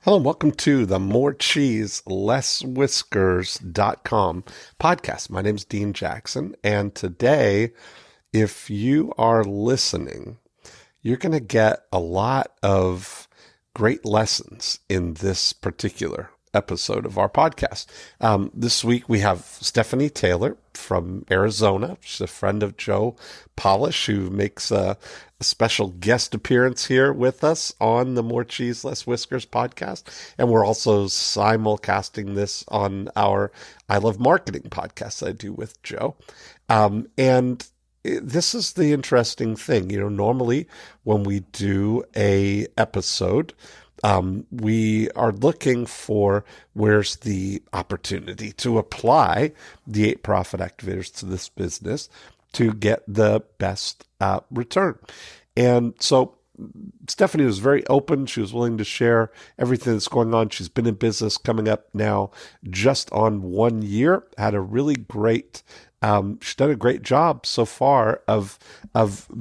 Hello and welcome to the More Cheese Less Whiskers.com podcast. My name is Dean Jackson, and today, if you are listening, you're going to get a lot of great lessons in this particular episode of our podcast. This week we have Stephanie Taylor from Arizona. She's a friend of Joe Polish, who makes a special guest appearance here with us on the More Cheese Less Whiskers podcast. And we're also simulcasting this on our I Love Marketing podcast that I do with Joe. And this is the interesting thing. Normally when we do a episode, we are looking for where's the opportunity to apply the 8 Profit Activators to this business to get the best return. And so Stephanie was very open. She was willing to share everything that's going on. She's been in business coming up now just on 1 year, had a really great she's done a great job so far of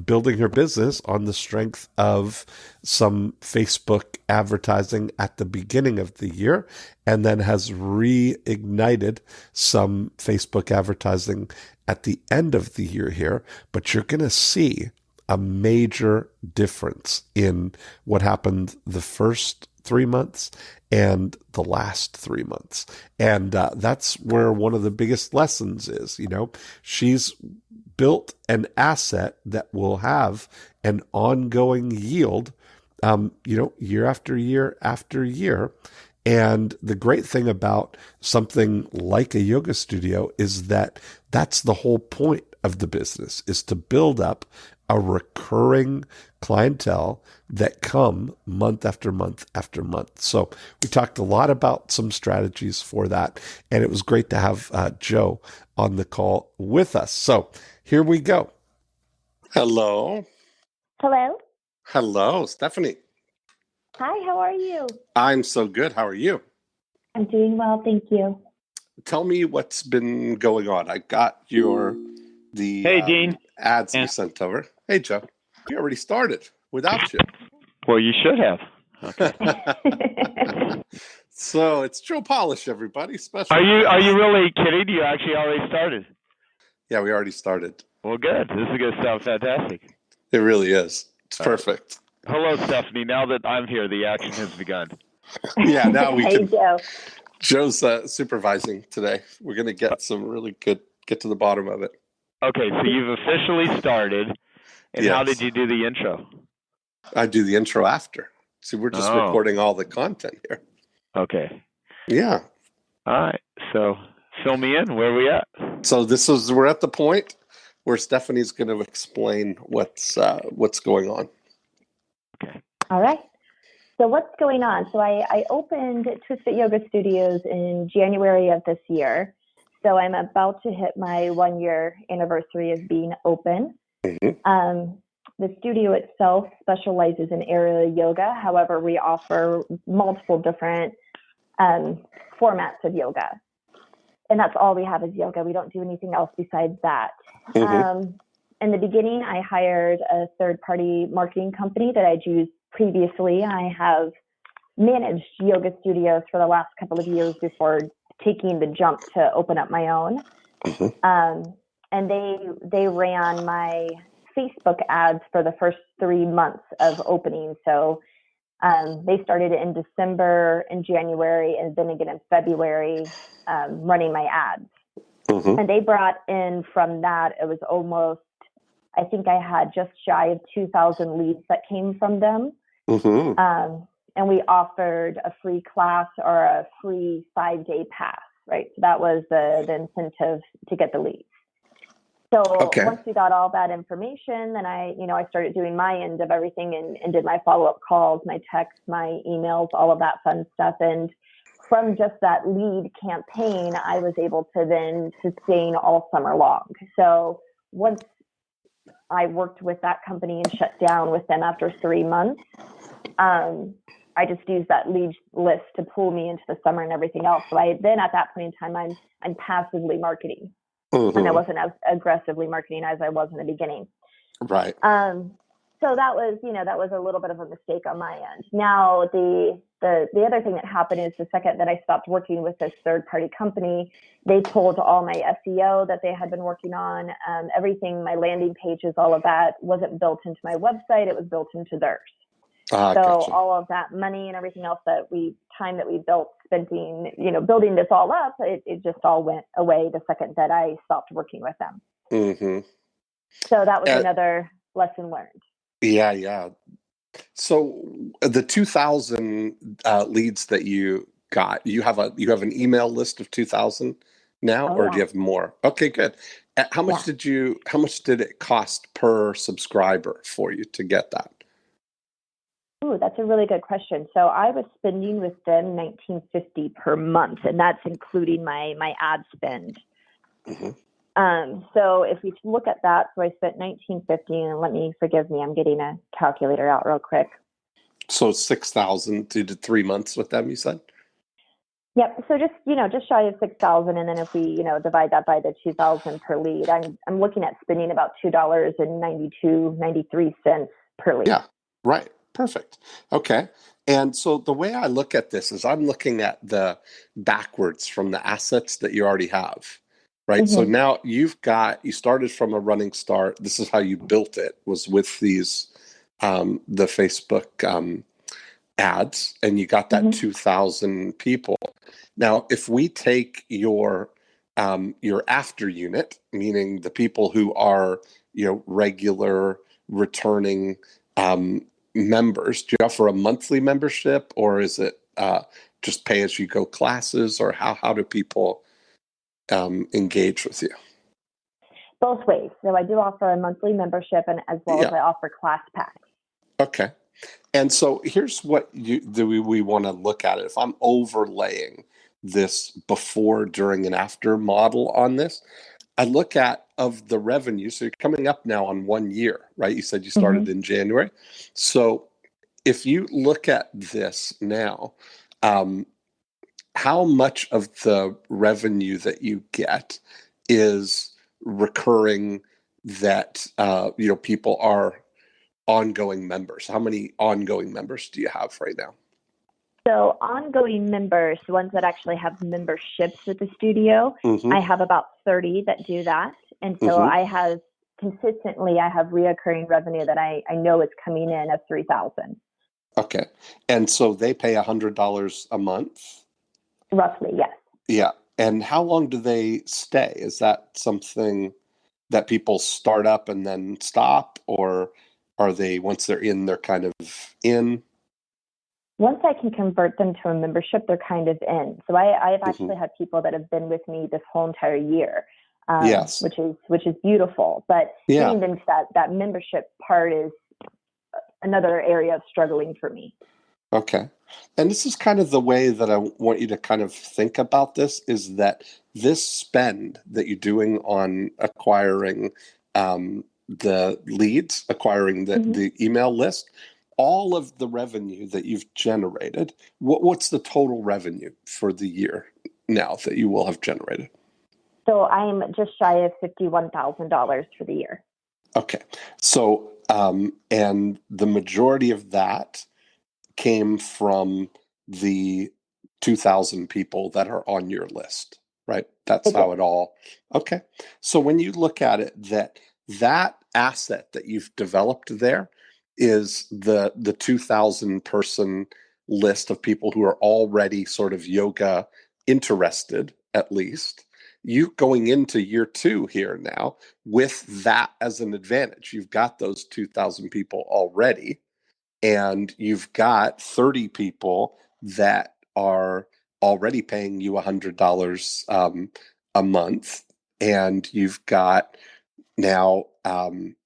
building her business on the strength of some Facebook advertising at the beginning of the year, and then has reignited some Facebook advertising at the end of the year here. But you're going to see a major difference in what happened the first 3 months and the last 3 months. And that's where one of the biggest lessons is. She's built an asset that will have an ongoing yield, year after year after year. And the great thing about something like a yoga studio is that that's the whole point of the business, is to build up a recurring clientele that come month after month after month. So we talked a lot about some strategies for that, and it was great to have Joe on the call with us. So here we go. Hello. Hello. Hello, Stephanie. Hi, how are you? I'm so good. How are you? I'm doing well, thank you. Tell me what's been going on. I got the Hey, Dean. ads you sent over. Hey, Joe. We already started without you. Well, you should have. Okay. So it's Joe Polish, everybody. Special. Are you really kidding? You actually already started? Yeah, we already started. Well, good. This is going to sound fantastic. It really is. It's perfect. Hello, Stephanie. Now that I'm here, the action has begun. Yeah, now we Hey, can. Joe. Joe's supervising today. We're going to get to the bottom of it. Okay, so you've officially started. And Yes. How did you do the intro? I do the intro after. See, we're just recording all the content here. Okay. Yeah. All right. So fill me in. Where are we at? So we're at the point where Stephanie's going to explain what's going on. Okay. All right. So what's going on? So I opened Twisted Yoga Studios in January of this year. So I'm about to hit my 1 year anniversary of being open. Mm-hmm. The studio itself specializes in aerial yoga. However, we offer multiple different formats of yoga. And that's all we have is yoga. We don't do anything else besides that. Mm-hmm. In the beginning, I hired a third-party marketing company that I'd used previously. I have managed yoga studios for the last couple of years before taking the jump to open up my own. Mm-hmm. And they ran my Facebook ads for the first 3 months of opening. So they started in December and January, and then again in February, running my ads. Mm-hmm. And they brought in from that, it was almost, I think I had just shy of 2,000 leads that came from them. Mm-hmm. And we offered a free class or a free 5-day pass, right? So that was the incentive to get the leads. So Once we got all that information, then I started doing my end of everything and did my follow-up calls, my texts, my emails, all of that fun stuff. And from just that lead campaign, I was able to then sustain all summer long. So once I worked with that company and shut down with them after 3 months, I just used that lead list to pull me into the summer and everything else. So then at that point in time, I'm passively marketing. Mm-hmm. And I wasn't as aggressively marketing as I was in the beginning. Right. So that was, that was a little bit of a mistake on my end. Now, the other thing that happened is the second that I stopped working with this third party company, they pulled all my SEO that they had been working on. Everything, my landing pages, all of that wasn't built into my website. It was built into theirs. So Gotcha. all of that money and everything else time that we built, spending, building this all up, it just all went away the second that I stopped working with them. Mm-hmm. So that was And, another lesson learned. yeah. So the 2,000 leads that you got, you have an email list of 2,000 now, Oh or do yeah. you have more? Okay, good. How much did it cost per subscriber for you to get that? Ooh, that's a really good question. So I was spending with them $19.50 per month, and that's including my ad spend. Mm-hmm. So if we look at that, so I spent $19.50, and forgive me, I'm getting a calculator out real quick. So 6,000 to 3 months with them, you said? Yep. So just shy of 6,000, and then if we divide that by the 2,000 per lead, I'm looking at spending about $2.93 per lead. Yeah, right. Perfect. Okay. And so the way I look at this is I'm looking at the backwards from the assets that you already have, right? Mm-hmm. So now you started from a running start. This is how you built it, was with these, the Facebook ads, and you got that Mm-hmm. 2,000 people. Now, if we take your after unit, meaning the people who are, regular returning members, do you offer a monthly membership, or is it just pay as you go classes, or how do people engage with you? Both ways. So I do offer a monthly membership, and as well as I offer class packs. Okay. And so here's what we want to look at it. If I'm overlaying this before, during, and after model on this, I look at of the revenue. So you're coming up now on 1 year, right? You said you started in January. So if you look at this now, how much of the revenue that you get is recurring that, people are ongoing members? How many ongoing members do you have right now? So ongoing members, the ones that actually have memberships with the studio, Mm-hmm. I have about 30 that do that. And so I have reoccurring revenue that I know is coming in of 3,000. Okay. And so they pay $100 a month? Roughly, yes. Yeah. And how long do they stay? Is that something that people start up and then stop, or are they, once they're in, they're kind of in? Once I can convert them to a membership, they're kind of in. So I've actually had people that have been with me this whole entire year, Yes. which is beautiful. But getting them to that membership part is another area of struggling for me. Okay. And this is kind of the way that I want you to kind of think about this, is that this spend that you're doing on acquiring the leads, acquiring the email list, all of the revenue that you've generated, what's the total revenue for the year now that you will have generated? So I'm just shy of $51,000 for the year. Okay. So, and the majority of that came from the 2,000 people that are on your list, right? That's how it all. Okay. So when you look at it, that asset that you've developed there is the 2,000 person list of people who are already sort of yoga interested, at least. You going into year 2 here now with that as an advantage. You've got those 2,000 people already, and you've got 30 people that are already paying you $100 a month, and you've got now, I'm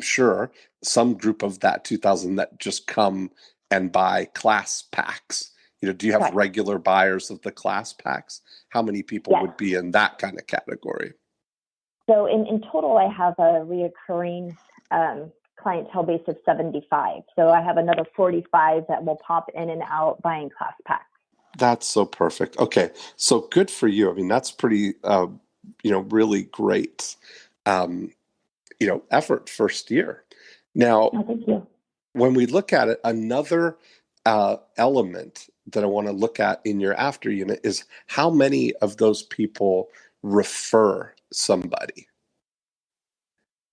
sure, some group of that 2,000 that just come and buy class packs. Do you have regular buyers of the class packs? How many people would be in that kind of category? So in total, I have a reoccurring clientele base of 75. So I have another 45 that will pop in and out buying class packs. That's so perfect. Okay. So good for you. I mean, that's pretty, really great, effort first year. Now, Oh, thank you. when we look at it, another element that I want to look at in your after unit is how many of those people refer somebody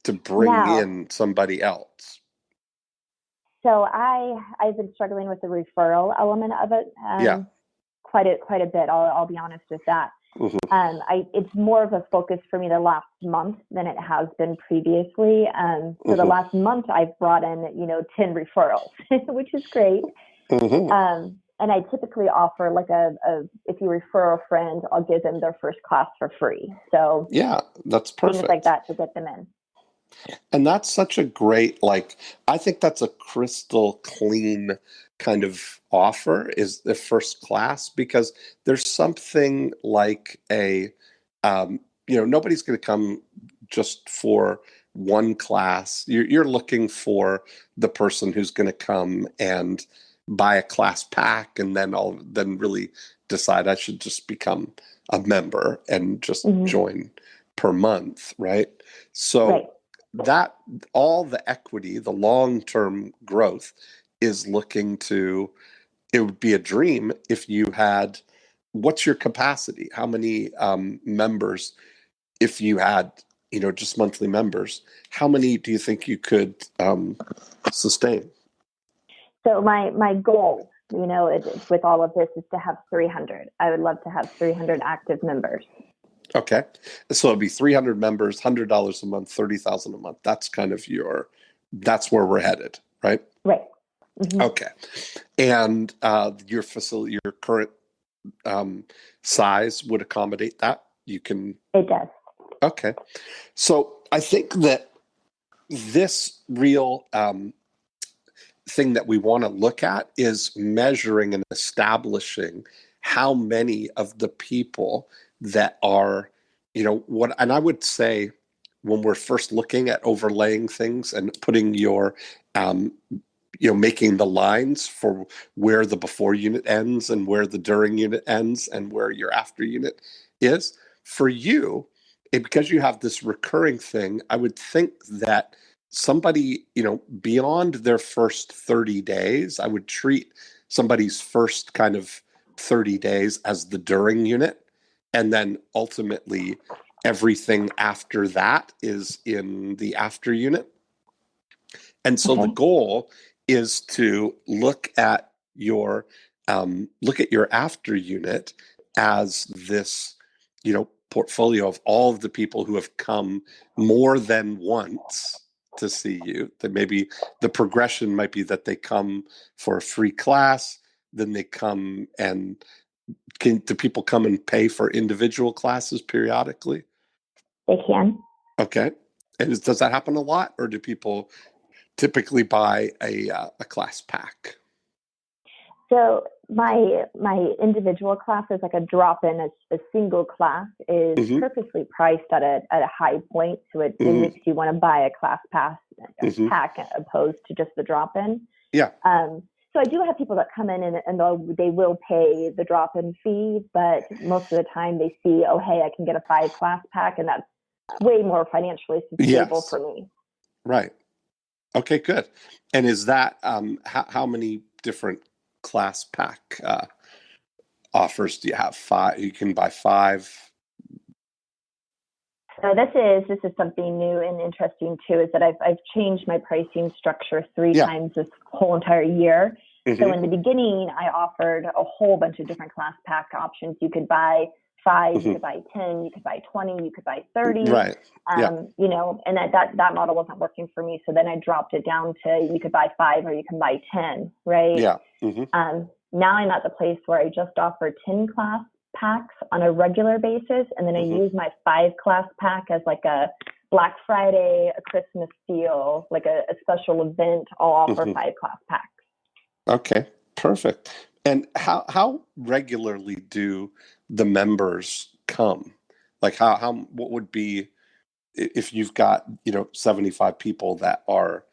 to bring Now, in somebody else. so I've been struggling with the referral element of it Yeah. quite a bit. I'll be honest with that. Mhm. It's more of a focus for me the last month than it has been previously. So the Mhm. last month I've brought in 10 referrals, which is great. Mhm. And I typically offer like a if you refer a friend, I'll give them their first class for free. So Yeah, that's things like perfect. that to get them in. And that's such a great, I think that's a crystal clean kind of offer is the first class, because there's something like nobody's going to come just for one class. You're looking for the person who's going to come and buy a class pack and then really decide I should just become a member and just join per month, right? So Right. that all the equity, the long-term growth is looking to, it would be a dream if you had, what's your capacity? How many members, if you had, just monthly members, how many do you think you could sustain? So my goal, with all of this is to have 300. I would love to have 300 active members. Okay. So it'd be 300 members, $100 a month, 30,000 a month. That's kind of that's where we're headed, right? Right. Mm-hmm. Okay. And your current size would accommodate that. It does. Okay. So I think that this real thing that we want to look at is measuring and establishing how many of the people that are, and I would say when we're first looking at overlaying things and putting um, making the lines for where the before unit ends and where the during unit ends and where your after unit is for you, because you have this recurring thing, I would think that somebody, beyond their first 30 days, I would treat somebody's first kind of 30 days as the during unit. And then ultimately everything after that is in the after unit. And so the goal is to look at your after unit as this, portfolio of all of the people who have come more than once to see you. That maybe the progression might be that they come for a free class, then they come and do people come and pay for individual classes periodically? They can. Okay. And does that happen a lot, or do people typically buy a class pack? So my individual class is like a drop in. A single class is purposely priced at a high point, so it makes you want to buy a class pack opposed to just the drop in. Yeah. So I do have people that come in and they will pay the drop in fee, but most of the time they see, oh hey, I can get a 5 class pack, and that's way more financially stable for me. Right. Okay, good. And is that how many different class pack offers do you have? 5? You can buy 5. So this is something new and interesting too, is that I've changed my pricing structure 3 times this whole entire year. So in the beginning, I offered a whole bunch of different class pack options. You could buy 5, you could buy 10, you could buy 20, you could buy 30. Right. And that model wasn't working for me. So then I dropped it down to you could buy 5 or you can buy 10, right? Yeah. Now I'm at the place where I just offer 10 class packs on a regular basis, and then I use my 5 class pack as like a Black Friday, a Christmas deal, like a special event. I'll offer 5 class packs. Okay, perfect. And how regularly do the members come? Like what would be, if you've got 75 people that are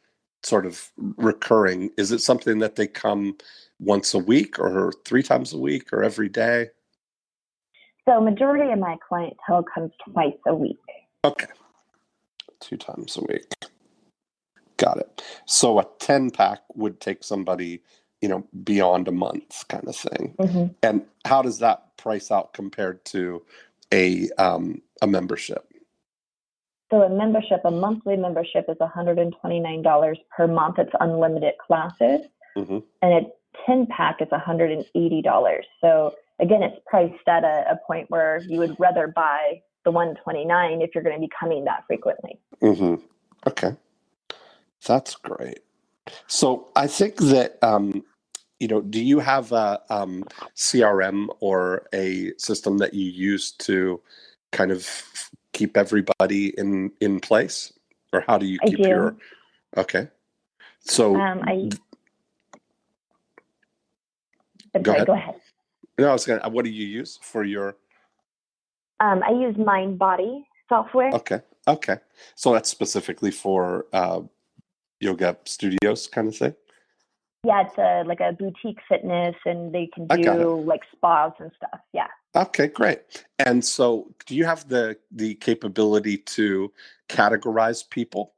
sort of recurring, is it something that they come once a week or 3 times a week or every day? So majority of my clientele comes twice a week. Okay, 2 times a week. Got it. So a 10 pack would take somebody, beyond a month kind of thing. Mm-hmm. And how does that price out compared to a membership? So a monthly membership is $129 per month. It's unlimited classes. Mm-hmm. And a 10-pack is $180. So again, it's priced at a point where you would rather buy the 129 if you're going to be coming that frequently. Mm-hmm. Okay. That's great. So I think that, do you have a CRM or a system that you use to kind of keep everybody in place? Or how do you I keep do. okay. So I'm go sorry, ahead. go ahead. No, what do you use for your? I use MindBody software. Okay. So that's specifically for yoga studios kind of thing? Yeah, it's like a boutique fitness, and they can I got it. do like spas and stuff. Yeah. Okay, great. And so do you have the capability to categorize people?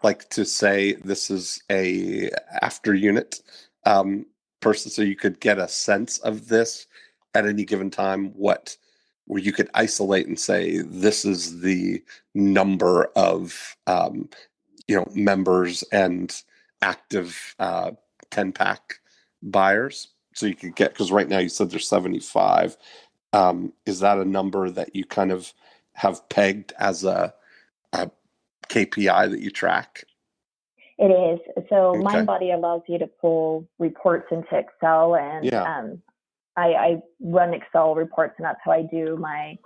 Like to say this is a after unit person, so you could get a sense of this at any given time, where you could isolate and say this is the number of members and active 10 pack buyers. So you could get, because right now you said there's 75. Is that a number that you kind of have pegged as a KPI that you track? It is. So Okay. MindBody allows you to pull reports into Excel, and Yeah. I run Excel reports, and that's how I do my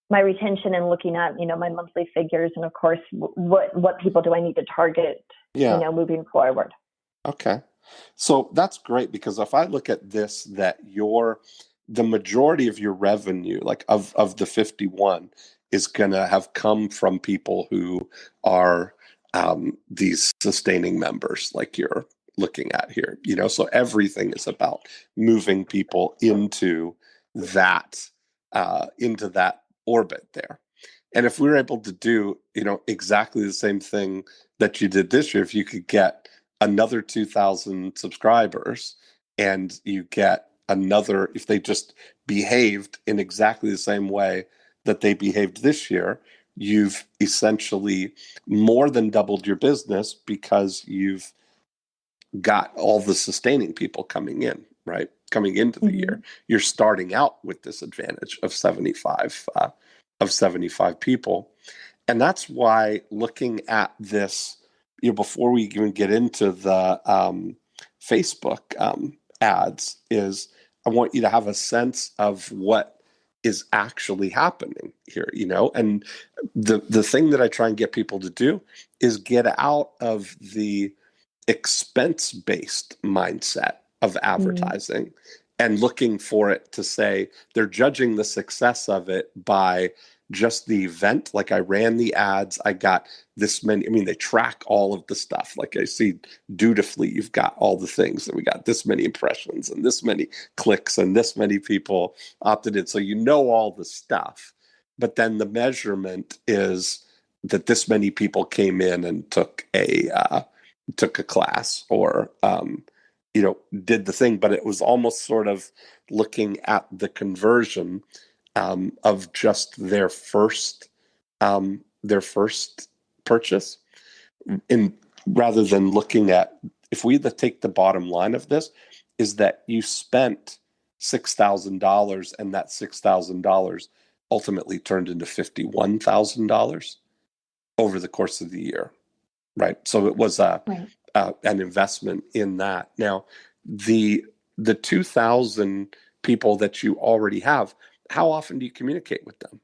retention and looking at my monthly figures, and of course what people do I need to target moving forward. Okay. So that's great, because if I look at this, that the majority of your revenue, like of the 51, is going to have come from people who are these sustaining members, like you're looking at here. So everything is about moving people into that orbit there. And if we were able to do, exactly the same thing that you did this year, if you could get another 2,000 subscribers, and you get another, if they just behaved in exactly the same way that they behaved this year, you've essentially more than doubled your business, because you've got all the sustaining people coming in, right? Coming into the year. You're starting out with this advantage of 75 people. And that's why looking at this, before we even get into the Facebook ads, is I want you to have a sense of what is actually happening here, and the thing that I try and get people to do is get out of the expense-based mindset of advertising and looking for it to say they're judging the success of it by just the event. Like, I ran the ads, I got this many. I mean, they track all of the stuff. Like, I see dutifully, you've got all the things that we got this many impressions and this many clicks and this many people opted in. So all the stuff, but then the measurement is that this many people came in and took a class, or did the thing. But it was almost sort of looking at the conversion of just their first purchase, in rather than looking at, if we take the bottom line of this, is that you spent $6,000, and that $6,000 ultimately turned into $51,000 over the course of the year. Right. So it was an investment in that. Now, the 2,000 people that you already have, how often do you communicate with them?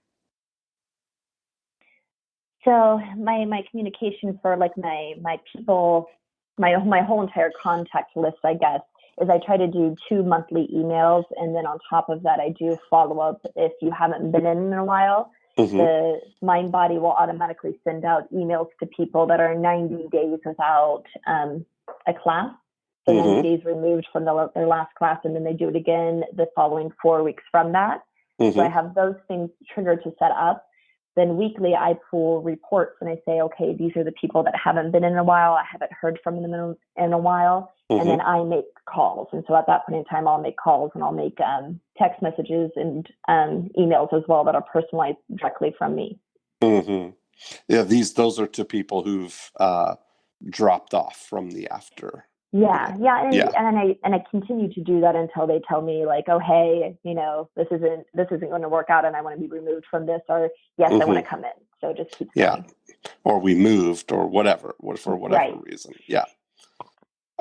So my communication for like my people, my whole entire contact list, I guess, is I try to do 2 monthly emails, and then on top of that, I do follow up if you haven't been in a while. The MindBody will automatically send out emails to people that are 90 days without a class. So 90 days removed from their last class, and then they do it again the following 4 weeks from that. So I have those things triggered to set up. then weekly I pull reports and I say, okay, these are the people that haven't been in a while. I haven't heard from them in a while. And then I make calls. And so at that point in time, I'll make calls and I'll make text messages and emails as well that are personalized directly from me. Yeah, those are to people who've dropped off from the after. Yeah. And I continue to do that until they tell me like, oh, hey, this isn't going to work out, and I want to be removed from this, or yes, I want to come in. So it just keeps going. Or we moved, or whatever, for whatever reason. Yeah.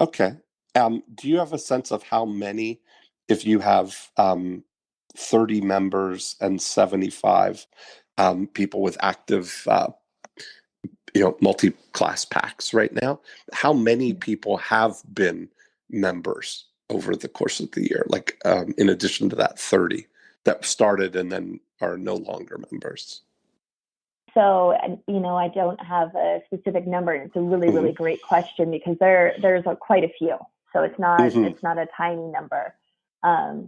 Okay. Do you have a sense of how many, if you have 30 members and 75 people with active multi-class packs right now, how many people have been members over the course of the year, like in addition to that 30 that started and then are no longer members? So, I don't have a specific number. It's a really, really great question, because there's quite a few. So it's not a tiny number. I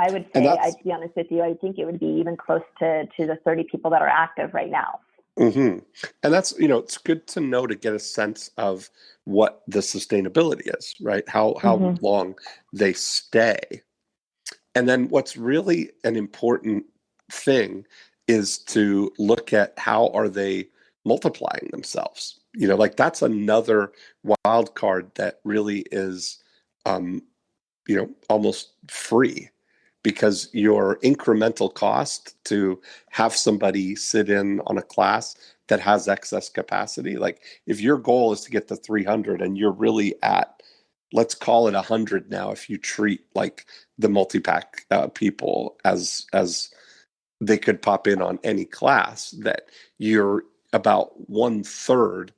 would say, I'd be honest with you, I think it would be even close to the 30 people that are active right now. And that's, it's good to know, to get a sense of what the sustainability is, right? How long they stay. And then what's really an important thing is to look at how are they multiplying themselves. Like that's another wild card that really is, almost free, because your incremental cost to have somebody sit in on a class that has excess capacity, like if your goal is to get to 300 and you're really at, let's call it 100 now, if you treat like the multi-pack people as they could pop in on any class, that you're about 1/3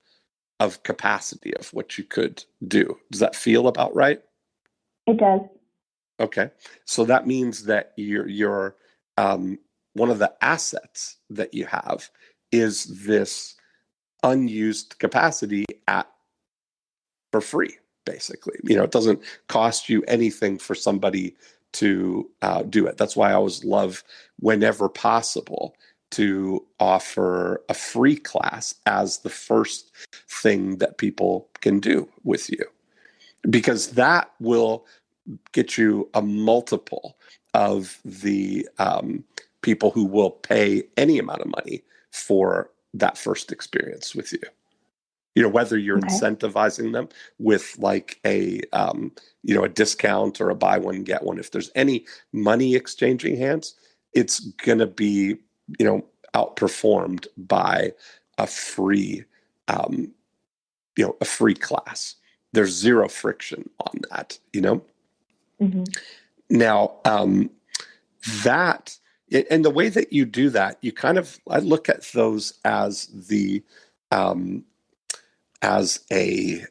of capacity of what you could do. Does that feel about right? It does. Okay. So that means that your one of the assets that you have is this unused capacity for free, basically. It doesn't cost you anything for somebody to do it. That's why I always love, whenever possible, to offer a free class as the first thing that people can do with you, because that will get you a multiple of the people who will pay any amount of money for that first experience with you. Whether you're incentivizing them with like a discount or a buy one get one, if there's any money exchanging hands, it's gonna be outperformed by a free a free class. There's zero friction on that. Now, that, and the way that you do that, I look at those as as a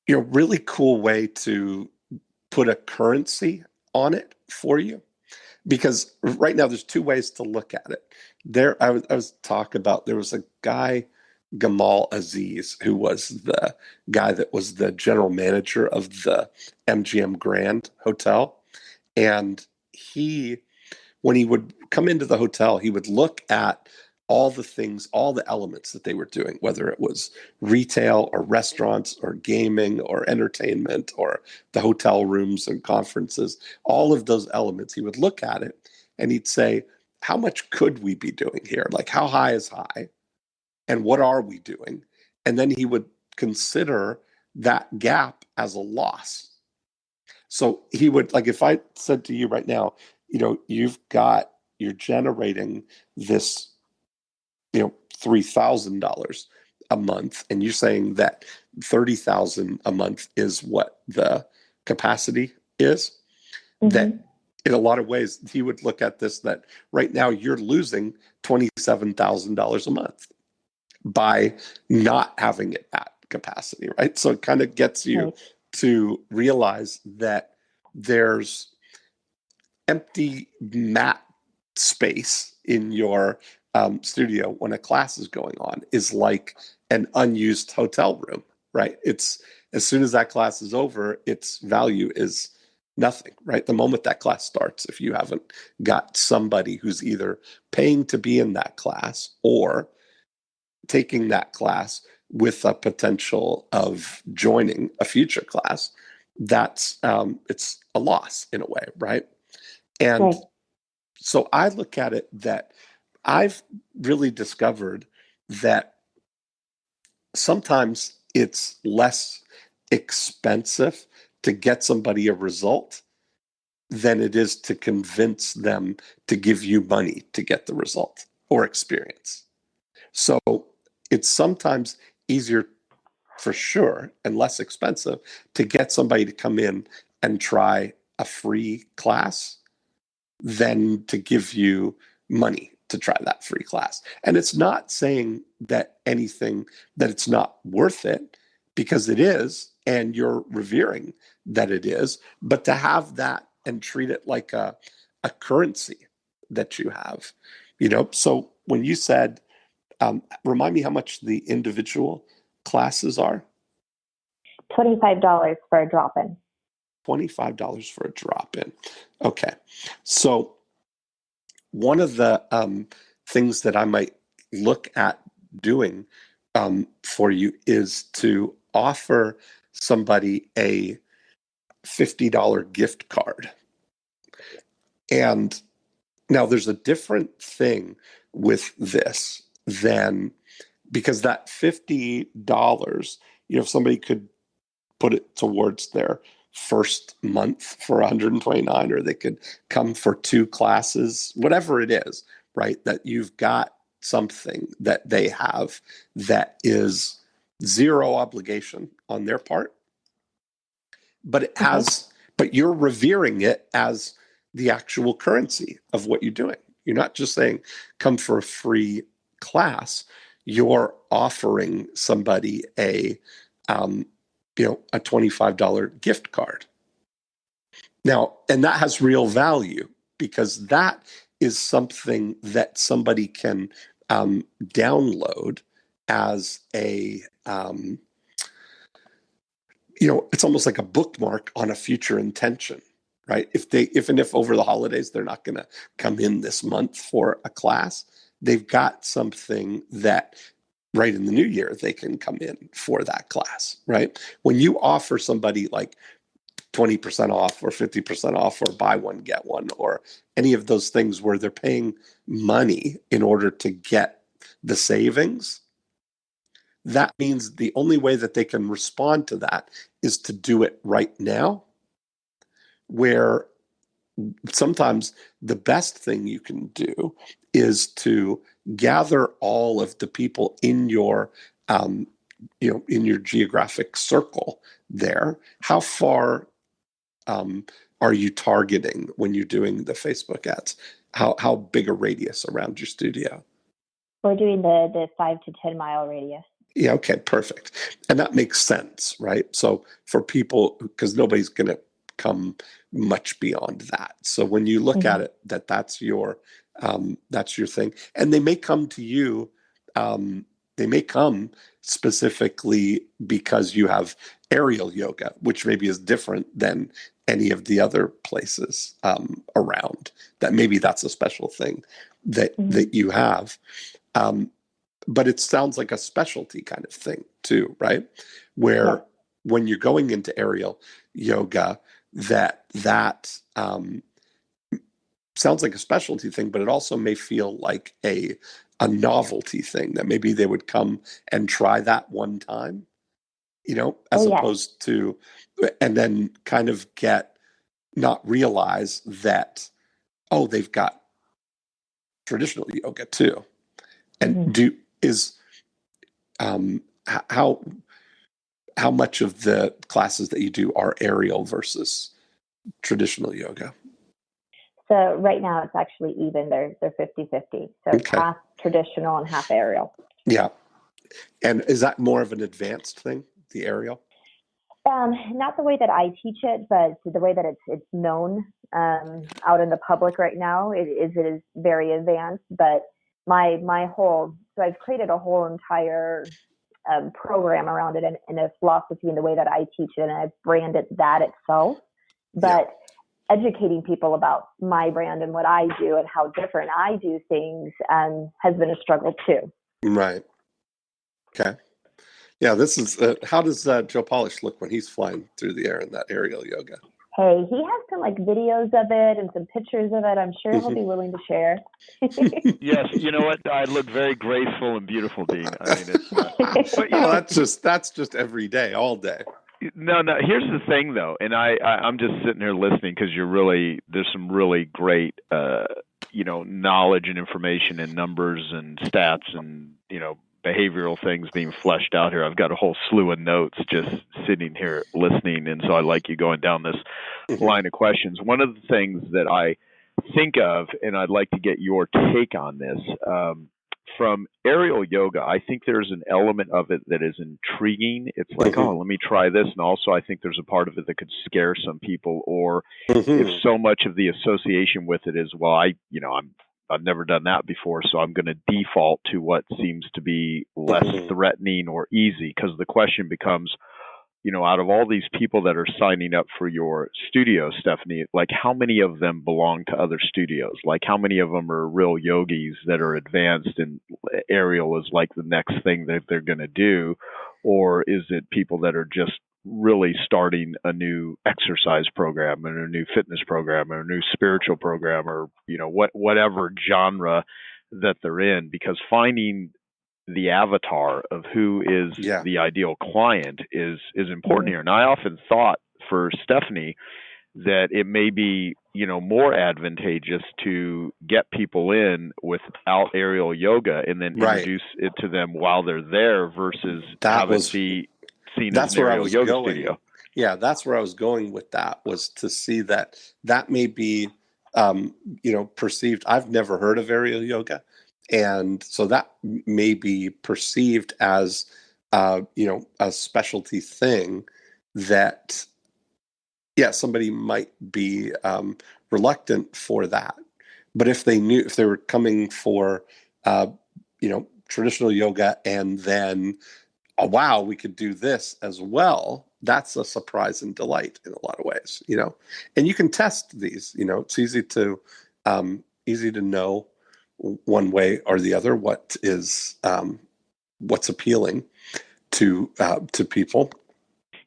really cool way to put a currency on it for you, because right now there's two ways to look at it. There was a guy, Gamal Aziz, who was the guy that was the general manager of the MGM Grand Hotel. And when he would come into the hotel, he would look at all the things, all the elements that they were doing, whether it was retail or restaurants or gaming or entertainment or the hotel rooms and conferences, all of those elements. He would look at it and he'd say, how much could we be doing here? Like, how high is high? And what are we doing? And then he would consider that gap as a loss. So he would, like, if I said to you right now, you're generating this, $3,000 a month, and you're saying that $30,000 a month is what the capacity is, that in a lot of ways, he would look at this, that right now you're losing $27,000 a month by not having it at capacity, right? So it kind of gets you to realize that there's empty mat space in your studio when a class is going on is like an unused hotel room, right? It's, as soon as that class is over, its value is nothing, right? The moment that class starts, if you haven't got somebody who's either paying to be in that class or taking that class with a potential of joining a future class, that's it's a loss in a way, right? And Right. so I look at it that I've really discovered that sometimes it's less expensive to get somebody a result than it is to convince them to give you money to get the result or experience. So it's sometimes easier for sure and less expensive to get somebody to come in and try a free class than to give you money to try that free class. And it's not saying that it's not worth it, because it is, and you're revering that it is, but to have that and treat it like a currency that you have, So when you said, remind me how much the individual classes are. $25 for a drop-in. $25 for a drop-in. Okay. So one of the things that I might look at doing for you is to offer somebody a $50 gift card. And now there's a different thing with this than, because that $50, if somebody could put it towards their first month for 129, or they could come for 2 classes, whatever it is, right? That you've got something that they have that is zero obligation on their part, but it has, but you're revering it as the actual currency of what you're doing. You're not just saying, come for a free class. You're offering somebody a $25 gift card. Now, and that has real value, because that is something that somebody can download as a, it's almost like a bookmark on a future intention, right? If over the holidays, they're not going to come in this month for a class, they've got something that right in the new year, they can come in for that class, right? When you offer somebody like 20% off or 50% off or buy one, get one, or any of those things where they're paying money in order to get the savings, that means the only way that they can respond to that is to do it right now, where sometimes the best thing you can do is to gather all of the people in your in your geographic circle there. How far are you targeting when you're doing the Facebook ads? How big a radius around your studio? We're doing the 5 to 10 mile radius. Yeah, okay, perfect. And that makes sense, right? So for people, because nobody's going to come much beyond that. So when you look at it, that's your thing, and they may come to you. They may come specifically because you have aerial yoga, which maybe is different than any of the other places around. That maybe that's a special thing that you have. But it sounds like a specialty kind of thing too, right? Where when you're going into aerial yoga, that sounds like a specialty thing, but it also may feel like a novelty thing, that maybe they would come and try that one time, as opposed to, and then kind of not realize that, oh, they've got traditional yoga too. And how much of the classes that you do are aerial versus traditional yoga? So right now it's actually even. They're 50-50. So it's half traditional and half aerial. Yeah. And is that more of an advanced thing, the aerial? Not the way that I teach it, but the way that it's known out in the public right now. It is very advanced. But so I've created a whole entire program around it, and a philosophy in the way that I teach it, and I've branded that itself. But educating people about my brand and what I do and how different I do things has been a struggle too. Right. Okay. Yeah, this is, how does Joe Polish look when he's flying through the air in that aerial yoga? Hey, he has some like videos of it and some pictures of it. I'm sure he'll be willing to share. Yes, you know what? I look very graceful and beautiful, Dean. I mean, it's. But that's just every day, all day. No. Here's the thing, though, and I'm just sitting here listening because there's some really great, knowledge and information and numbers and stats and behavioral things being fleshed out here. I've got a whole slew of notes just sitting here listening, and so I like you going down this line of questions. One of the things that I think of, and I'd like to get your take on this, from aerial yoga, I think there's an element of it that is intriguing. It's like, oh, let me try this. And also I think there's a part of it that could scare some people, or if so much of the association with it is, well, I've never done that before, so I'm going to default to what seems to be less threatening or easy. Because the question becomes, out of all these people that are signing up for your studio, Stephanie, like how many of them belong to other studios? Like how many of them are real yogis that are advanced and aerial is like the next thing that they're going to do? Or is it people that are just really starting a new exercise program and a new fitness program or a new spiritual program, or, whatever genre that they're in? Because finding the avatar of who is the ideal client is important here. And I often thought for Stephanie that it may be, more advantageous to get people in without aerial yoga and then introduce it to them while they're there versus have it be seen as an aerial yoga studio. Yeah, that's where I was going with that, was to see that may be, perceived. I've never heard of aerial yoga. And so that may be perceived as, a specialty thing that, somebody might be reluctant for that. But if they were coming for, traditional yoga and then, oh, wow, we could do this as well, that's a surprise and delight in a lot of ways, And you can test these, it's easy to know one way or the other what is what's appealing to people.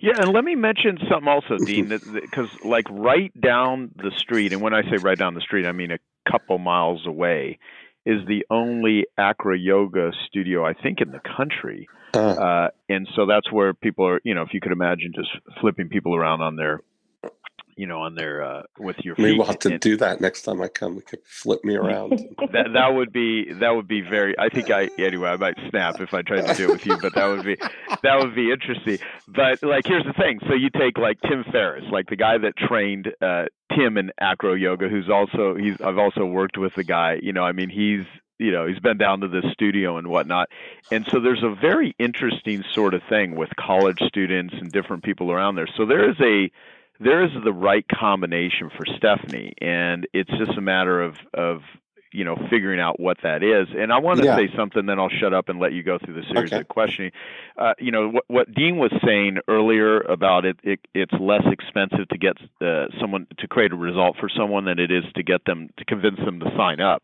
Yeah, and let me mention something also, Dean, because like right down the street, and when I say right down the street, I mean a couple miles away, is the only acro yoga studio I think in the country, and so that's where people are. If you could imagine just flipping people around on their with your feet. Maybe we'll have to do that next time I come. We could flip me around. that would be very. Anyway, I might snap if I tried to do it with you, but that would be interesting. But like, here's the thing. So you take like Tim Ferriss, like the guy that trained Tim in acro yoga, I've also worked with the guy. He's been down to the studio and whatnot. And so there's a very interesting sort of thing with college students and different people around there. So there is the right combination for Stephanie, and it's just a matter of figuring out what that is. And I want to say something, then I'll shut up and let you go through the series of questioning. What Dean was saying earlier about it's less expensive to get someone to create a result for someone than it is to convince them to sign up.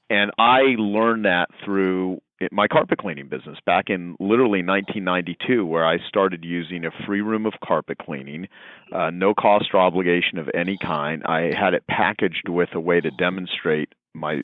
And I learned that through my carpet cleaning business back in literally 1992, where I started using a free room of carpet cleaning, no cost or obligation of any kind. I had it packaged with a way to demonstrate my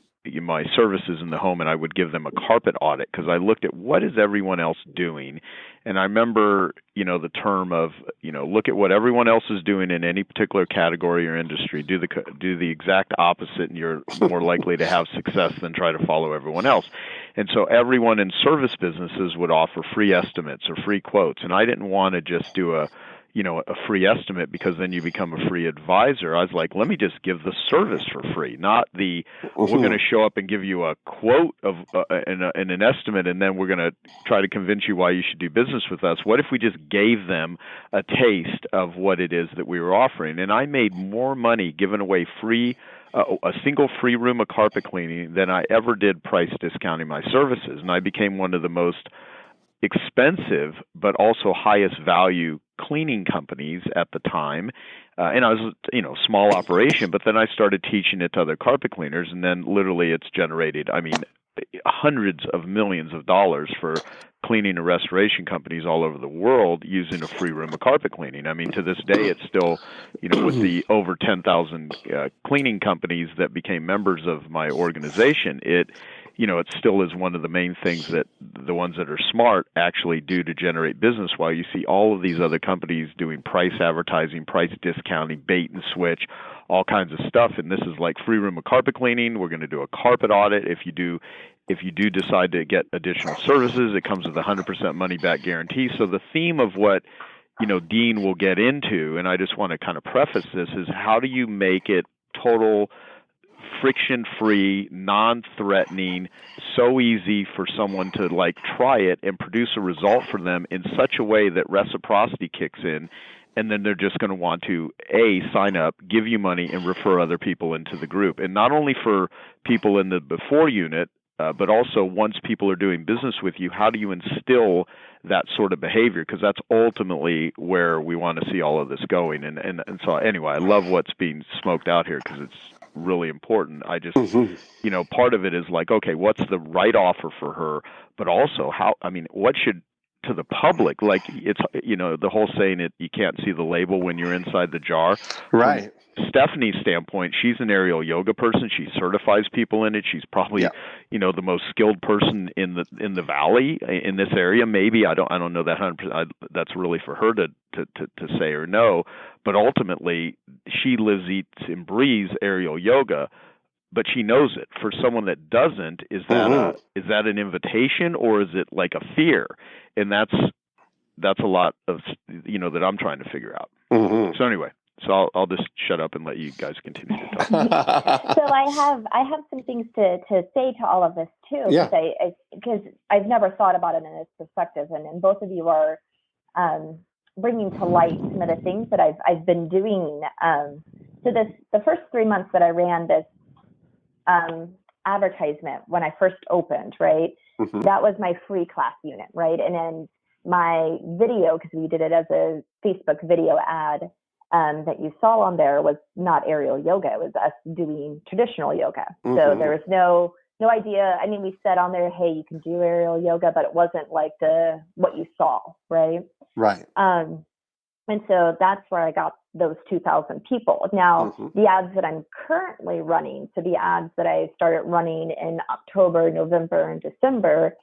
services in the home, and I would give them a carpet audit because I looked at what is everyone else doing. And I remember, the term of, look at what everyone else is doing in any particular category or industry, do the exact opposite, and you're more likely to have success than try to follow everyone else. And so everyone in service businesses would offer free estimates or free quotes. And I didn't want to just do a free estimate because then you become a free advisor. I was like, let me just give the service for free, not we're going to show up and give you a quote of and an estimate, and then we're going to try to convince you why you should do business with us. What if we just gave them a taste of what it is that we were offering? And I made more money giving away a single free room of carpet cleaning than I ever did price discounting my services. And I became one of the most expensive but also highest value cleaning companies at the time. and I was, small operation, but then I started teaching it to other carpet cleaners, and then literally it's generated, hundreds of millions of dollars for cleaning and restoration companies all over the world using a free room of carpet cleaning. To this day, it's still, with the over 10,000 cleaning companies that became members of my organization, it still is one of the main things that the ones that are smart actually do to generate business, while you see all of these other companies doing price advertising, price discounting, bait and switch, all kinds of stuff. And this is like free room of carpet cleaning. We're going to do a carpet audit. If you do decide to get additional services, it comes with a 100% money back guarantee. So the theme of what Dean will get into, and I just want to kind of preface this, is how do you make it total friction-free, non-threatening, so easy for someone to try it and produce a result for them in such a way that reciprocity kicks in, and then they're just going to want to sign up, give you money, and refer other people into the group. And not only for people in the before unit, but also once people are doing business with you, how do you instill that sort of behavior? Because that's ultimately where we want to see all of this going. And so anyway, I love what's being smoked out here because it's really important. I just, part of it is okay, what's the right offer for her? But also what should, to the public, it's, the whole saying it, you can't see the label when you're inside the jar. Right. From Stephanie's standpoint, she's an aerial yoga person. She certifies people in it. She's probably, the most skilled person in the valley in this area. Maybe I don't know that 100%. That's really for her to say or no. But ultimately, she lives, eats, and breathes aerial yoga. But she knows it. For someone that doesn't, is that an invitation, or is it like a fear? And that's a lot of that I'm trying to figure out. So anyway, I'll just shut up and let you guys continue to talk. So I have some things to say to all of this too, because I've never thought about it in this perspective, and both of you are bringing to light some of the things that I've been doing. So the first 3 months that I ran this advertisement when I first opened, right? That was my free class unit, right? And then my video, because we did it as a Facebook video ad, that you saw on there was not aerial yoga. It was us doing traditional yoga. So there was no idea. We said on there, hey, you can do aerial yoga, but it wasn't like what you saw, right? Right. And so that's where I got those 2,000 people. Now, the ads that I'm currently running, so the ads that I started running in October, November, and December,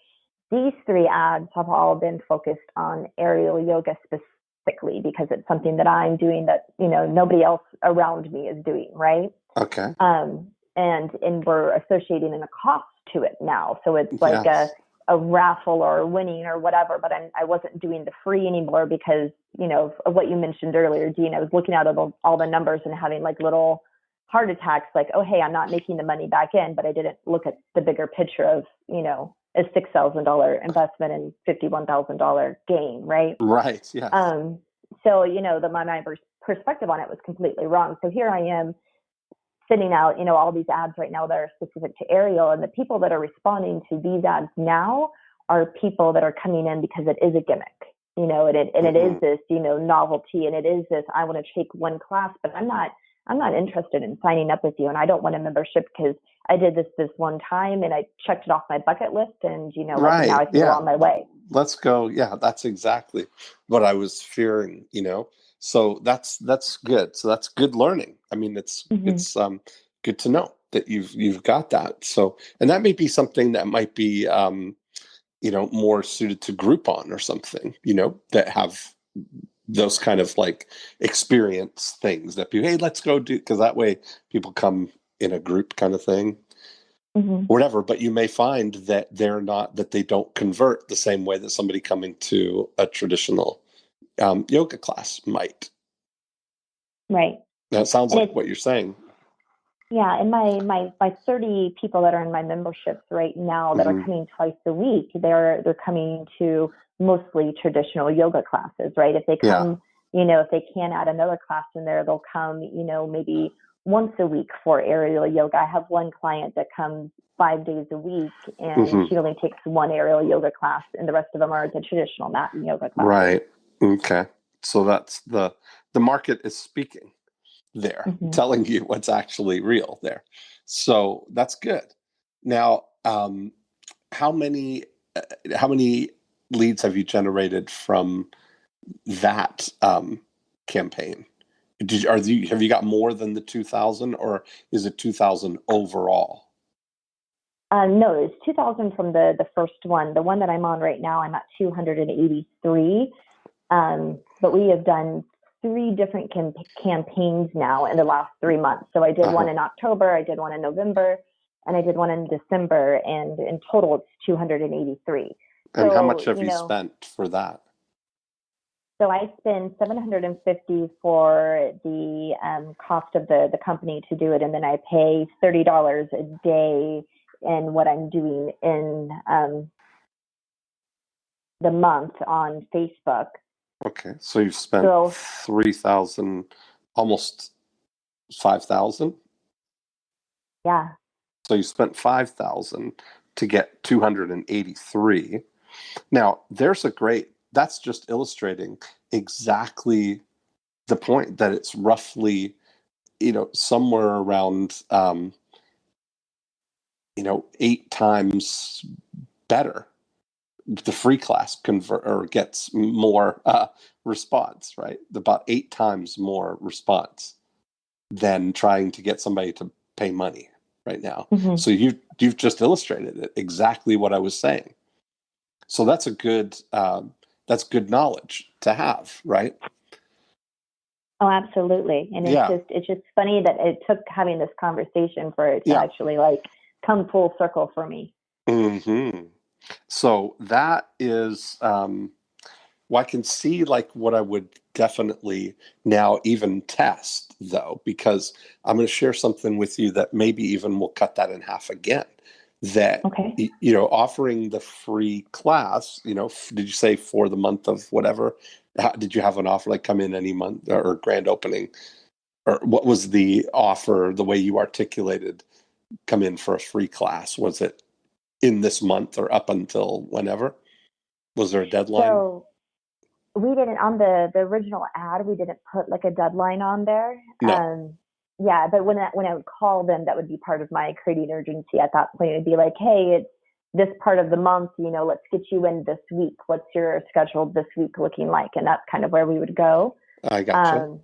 these 3 ads have all been focused on aerial yoga specifically because it's something that I'm doing that, nobody else around me is doing, right? Okay. And we're associating a cost to it now. So it's like a raffle or winning or whatever, but I wasn't doing the free anymore because, of what you mentioned earlier, Dean. I was looking at all the numbers and having little heart attacks, oh, hey, I'm not making the money back in, but I didn't look at the bigger picture of, a $6,000 investment and $51,000 gain, right? Right, yeah. So, my perspective on it was completely wrong. So here I am sending out, all these ads right now that are specific to aerial, and the people that are responding to these ads now are people that are coming in because it is a gimmick, it is this, novelty, and it is this, I want to take one class, but I'm not interested in signing up with you, and I don't want a membership because I did this one time and I checked it off my bucket list, and right. Now I can go on my way. Let's go. Yeah, that's exactly what I was fearing, So that's good. So that's good learning. It's good to know that you've got that. So, and that may be something that might be more suited to Groupon or something, that have those kind of experience things that people, hey, let's go do, because that way people come in a group kind of thing. Whatever, but you may find that that they don't convert the same way that somebody coming to a traditional yoga class might. Right. That sounds like what you're saying. Yeah, and my 30 people that are in my memberships right now that are coming twice a week, they're coming to mostly traditional yoga classes, right? If they come, if they can add another class in there, they'll come, maybe once a week for aerial yoga. I have one client that comes 5 days a week, and she only takes one aerial yoga class, and the rest of them are the traditional mat and yoga classes. Right. Okay. So that's the market is speaking. there, Mm-hmm. telling you what's actually real there. So that's good. Now, how many leads have you generated from that campaign? Have you got more than the 2,000, or is it 2,000 overall? No, it's 2,000 from the first one. The one that I'm on right now, I'm at 283. But we have done 3 different campaigns now in the last 3 months. So I did one in October, I did one in November, and I did one in December. And in total, it's 283. And so, how much have you spent for that? So I spend $750 for the cost of the company to do it, and then I pay $30 a day in what I'm doing in the month on Facebook. Okay, so you've spent 3,000, almost 5,000. Yeah. So you spent 5,000 to get 283. Now, that's just illustrating exactly the point, that it's roughly, somewhere around, 8 times better. The free class gets more response, right? About 8 times more response than trying to get somebody to pay money right now. Mm-hmm. So you've just illustrated it, exactly what I was saying. So that's that's good knowledge to have, right? Oh, absolutely. And it's just funny that it took having this conversation for it to actually come full circle for me. Mm-hmm. So that is, I can see what I would definitely now even test, though, because I'm going to share something with you that maybe even will cut that in half again. That, offering the free class, did you say for the month of whatever? Did you have an offer come in any month or grand opening? Or what was the offer, the way you articulated, come in for a free class? Was it in this month or up until whenever? Was there a deadline? So we didn't, on the original ad, we didn't put a deadline on there. No. Yeah, but when I would call them, that would be part of my creating urgency at that point. It'd be like, hey, it's this part of the month, let's get you in this week. What's your schedule this week looking like? And that's kind of where we would go. I gotcha.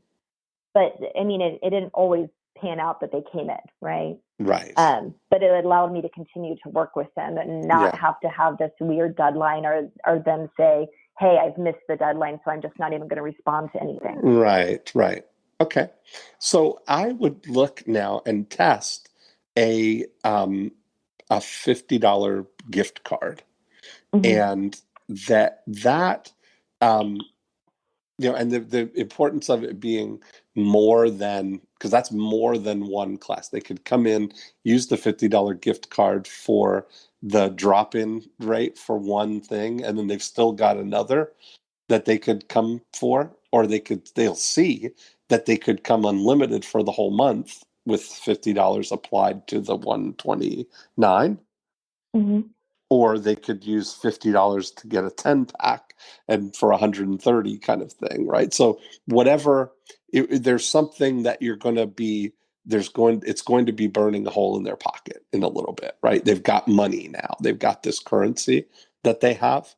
But I mean, it didn't always pan out that they came in, right? Right. But it allowed me to continue to work with them and not have to have this weird deadline or them say, hey, I've missed the deadline, so I'm just not even going to respond to anything. Right. Okay. So I would look now and test a $50 gift card. Mm-hmm. And that and the importance of it being more than, because that's more than one class. They could come in, use the $50 gift card for the drop-in rate for one thing, and then they've still got another that they could come for, or they'll see that they could come unlimited for the whole month with $50 applied to the 129. Mm-hmm. Or they could use $50 to get a 10-pack and for 130 kind of thing, right? So whatever, there's something that you're going to be, it's going to be burning a hole in their pocket in a little bit, right? They've got money now. They've got this currency that they have.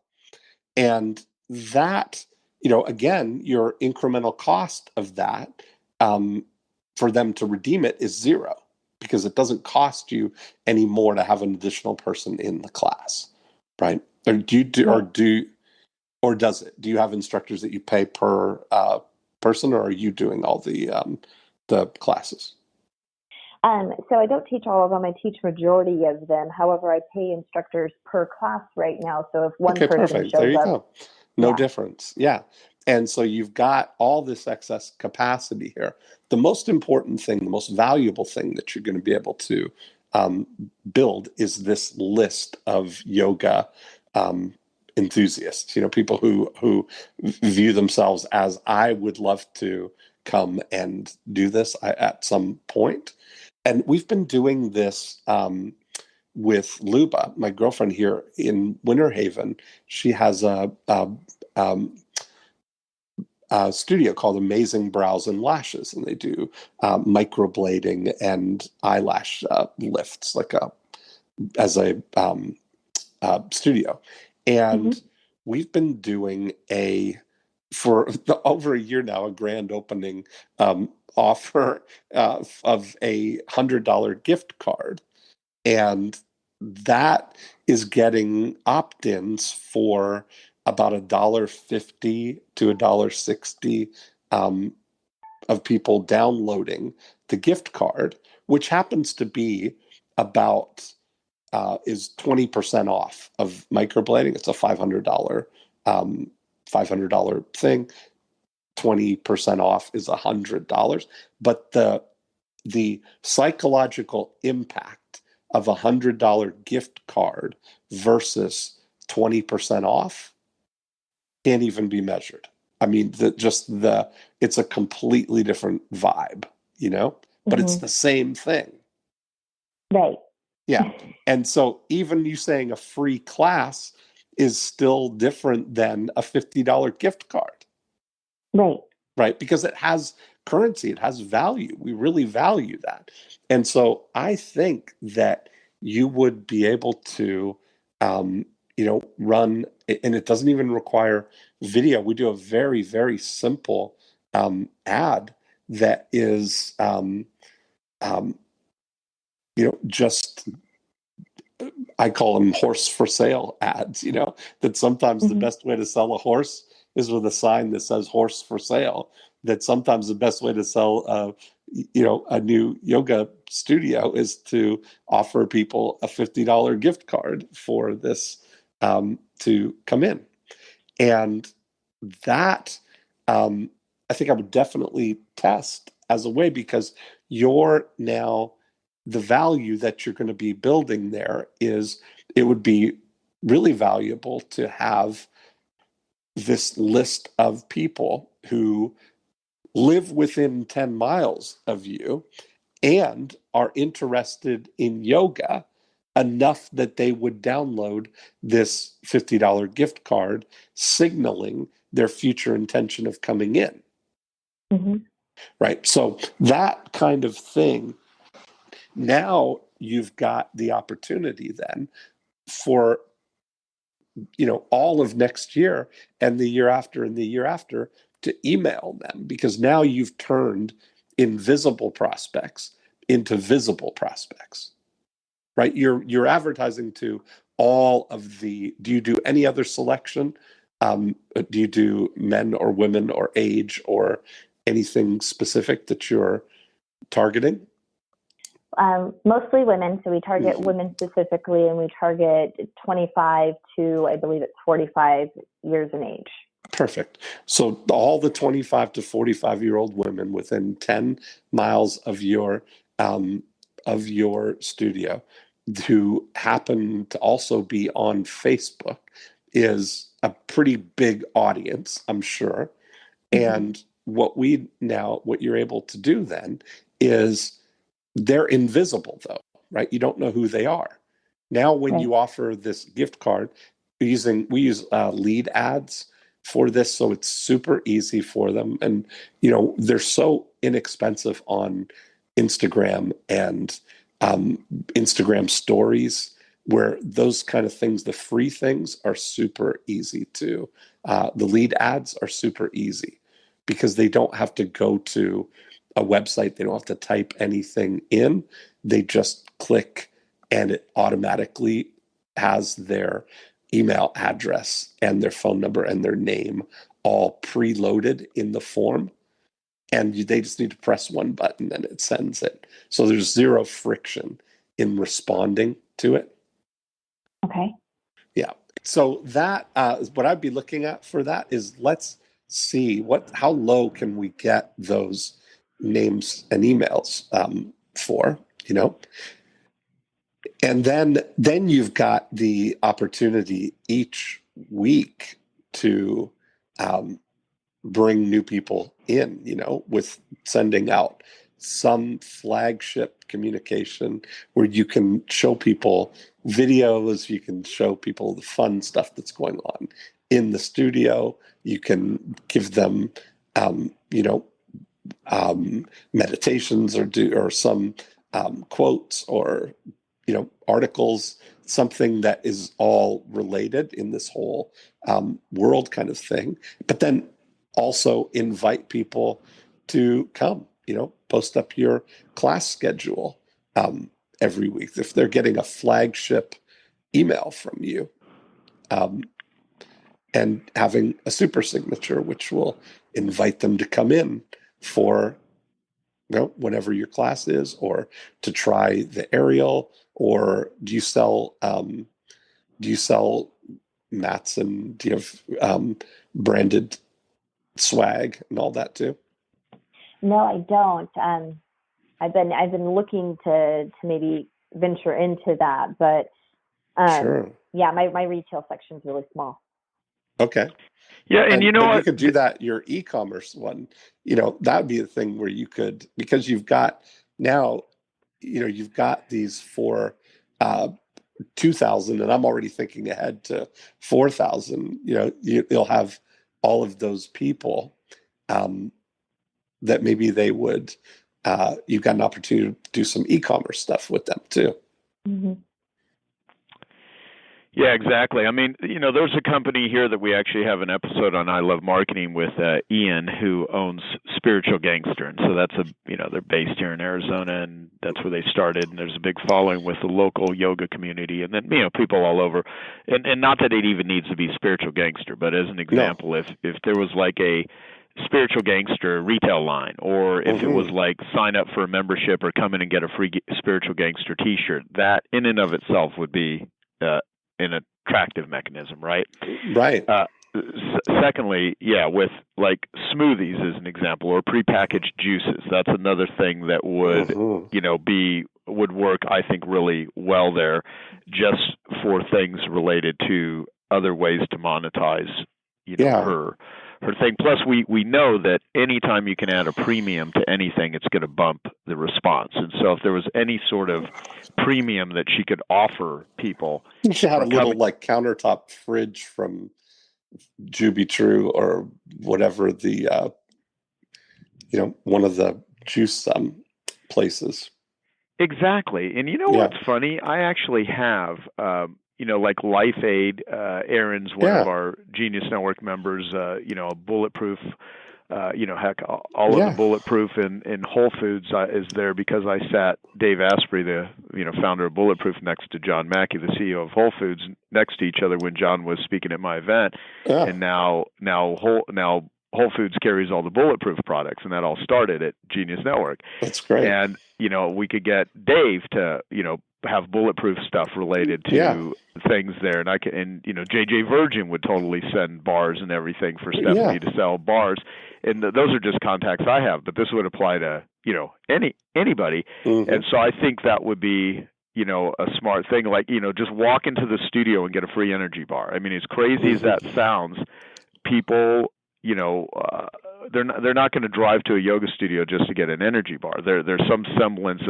And that, again, your incremental cost of that for them to redeem it is 0, because it doesn't cost you any more to have an additional person in the class, right? Or or does it? Do you have instructors that you pay per person, or are you doing all the classes? So I don't teach all of them. I teach majority of them. However, I pay instructors per class right now. So if one person perfect. shows There you up, go. No difference. Yeah. And so you've got all this excess capacity here. The most important thing, the most valuable thing that you're going to be able to build is this list of yoga enthusiasts, people who view themselves as, I would love to come and do this at some point. And we've been doing this with Luba, my girlfriend here in Winter Haven. She has a a studio called Amazing Brows and Lashes, and they do microblading and eyelash lifts, like as a studio. And we've been doing over a year now, a grand opening offer of a $100 gift card. And that is getting opt-ins for about $1.50 to $1.60 of people downloading the gift card, which happens to be about is 20% off of microblading. It's a $500 thing. 20% off is $100. But the psychological impact of a $100 gift card versus 20% off can't even be measured. I mean, it's a completely different vibe, but it's the same thing. Right. Yeah. And so even you saying a free class is still different than a $50 gift card. Right. Right. Because it has currency, it has value. We really value that. And so I think that you would be able to, run, and it doesn't even require video. We do a very, very simple ad that is, just, I call them horse for sale ads, that sometimes the best way to sell a horse is with a sign that says horse for sale, that sometimes the best way to sell a new yoga studio is to offer people a $50 gift card for this to come in. And that I think I would definitely test as a way, because you're now, the value that you're going to be building there is, it would be really valuable to have this list of people who live within 10 miles of you and are interested in yoga enough that they would download this $50 gift card, signaling their future intention of coming in. Right. So that kind of thing. Now you've got the opportunity then for, all of next year and the year after and the year after to email them, because now you've turned invisible prospects into visible prospects, right? You're advertising to all of do you do any other selection? Do you do men or women or age or anything specific that you're targeting? Mostly women. So we target women specifically, and we target 25 to, I believe it's 45 years in age. Perfect. So all the 25 to 45-year-old women within 10 miles of your studio who happen to also be on Facebook is a pretty big audience, I'm sure. And what you're able to do then is, they're invisible though, right? You don't know who they are. Now, when you offer this gift card, we use lead ads for this, so it's super easy for them. And, they're so inexpensive on Instagram and Instagram stories, where those kind of things, the free things, are super easy to, the lead ads are super easy because they don't have to go to a website. They don't have to type anything in. They just click and it automatically has their email address and their phone number and their name all preloaded in the form. And they just need to press one button and it sends it. So there's zero friction in responding to it. Okay. Yeah. So that is what I'd be looking at for that is, let's see how low can we get those names and emails for, and then you've got the opportunity each week to bring new people in, with sending out some flagship communication where you can show people videos, you can show people the fun stuff that's going on in the studio, you can give them you know, meditations or some quotes or, you know, articles, something that is all related in this whole world kind of thing. But then also invite people to come, you know, post up your class schedule every week. If they're getting a flagship email from you, and having a super signature, which will invite them to come in for, you know, whenever your class is, or to try the aerial. Or do you sell mats, and do you have branded swag and all that too? No, I don't. I've been looking to maybe venture into that, but Sure. yeah, my retail section is really small. Okay. Yeah, and you know but you what? could do that, your e-commerce one, you know, that would be a thing where you could, because you've got now, you know, you've got these for 2,000, and I'm already thinking ahead to 4,000. You know, you'll have all of those people that maybe they would, you've got an opportunity to do some e-commerce stuff with them too. Mm-hmm. Yeah, exactly. I mean, you know, there's a company here that we actually have an episode on I Love Marketing with Ian, who owns Spiritual Gangster. And so that's they're based here in Arizona, and that's where they started. And there's a big following with the local yoga community, and then, you know, people all over. And not that it even needs to be Spiritual Gangster, but as an example, if there was like a Spiritual Gangster retail line, or if it was like sign up for a membership or come in and get a free Spiritual Gangster t-shirt, that in and of itself would be an attractive mechanism, right? Right. Secondly, yeah, with like smoothies as an example, or prepackaged juices, that's another thing that would, you know, would work, I think, really well there, just for things related to other ways to monetize, you know, her thing. Plus, we know that anytime you can add a premium to anything, it's going to bump the response. And so if there was any sort of premium that she could offer people. She had a little like countertop fridge from Juby True or whatever the, you know, one of the juice places. Exactly. And you know what's funny? I actually have, you know, like Life Aid, Aaron's one of our Genius Network members, you know, a bulletproof, you know, heck, all of the bulletproof in Whole Foods is there because I sat Dave Asprey, the, you know, founder of Bulletproof, next to John Mackey, the CEO of Whole Foods, next to each other when John was speaking at my event. And now Whole Foods carries all the Bulletproof products, and that all started at Genius Network. That's great. And, you know, we could get Dave to, you know, have bulletproof stuff related to things there. And you know, JJ Virgin would totally send bars and everything for Stephanie to sell bars. And those are just contacts I have, but this would apply to, you know, anybody. And so I think that would be, you know, a smart thing, like, you know, just walk into the studio and get a free energy bar. I mean, as crazy as that sounds, people, you know, they're not going to drive to a yoga studio just to get an energy bar. There's some semblance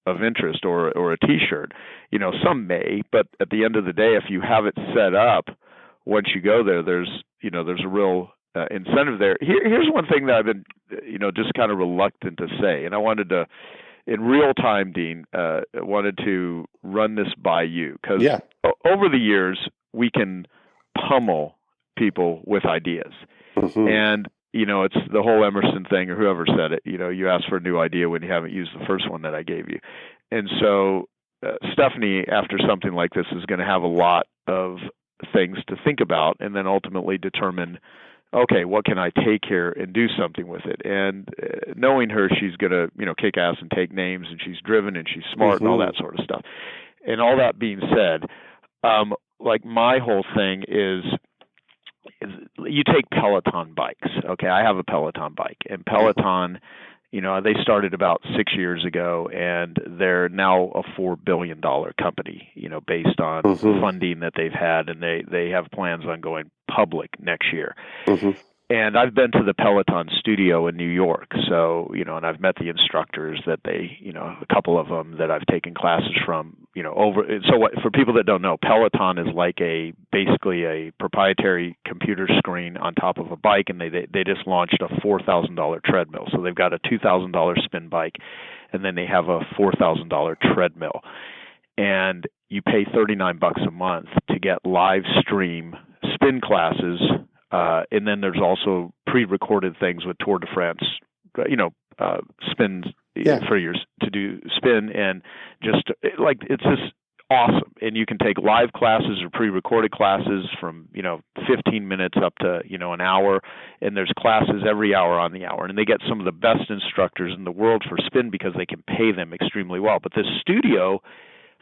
of interest or a t-shirt. You know, some may, but at the end of the day, if you have it set up, once you go there, there's a real incentive there. Here's one thing that I've been, you know, just kind of reluctant to say, and I wanted to, in real time, Dean, wanted to run this by you, because over the years we can pummel people with ideas. And, you know, it's the whole Emerson thing, or whoever said it, you know, you ask for a new idea when you haven't used the first one that I gave you. And so Stephanie, after something like this, is going to have a lot of things to think about, and then ultimately determine, okay, what can I take here and do something with it? And knowing her, she's going to, you know, kick ass and take names, and she's driven and she's smart and all that sort of stuff. And all that being said, like my whole thing is you take Peloton bikes. Okay, I have a Peloton bike, and Peloton, you know, they started about 6 years ago, and they're now a $4 billion company, you know, based on funding that they've had, and they have plans on going public next year. And I've been to the Peloton studio in New York, so, you know, and I've met the instructors that they, you know, a couple of them that I've taken classes from, So what, for people that don't know, Peloton is like basically a proprietary computer screen on top of a bike, and they just launched a $4,000 treadmill. So they've got a $2,000 spin bike, and then they have a $4,000 treadmill, and you pay $39 a month to get live stream spin classes, and then there's also pre-recorded things with Tour de France, spins for years to do spin, and just like it's just awesome. And you can take live classes or pre-recorded classes from 15 minutes up to an hour, and there's classes every hour on the hour, and they get some of the best instructors in the world for spin because they can pay them extremely well. But this studio,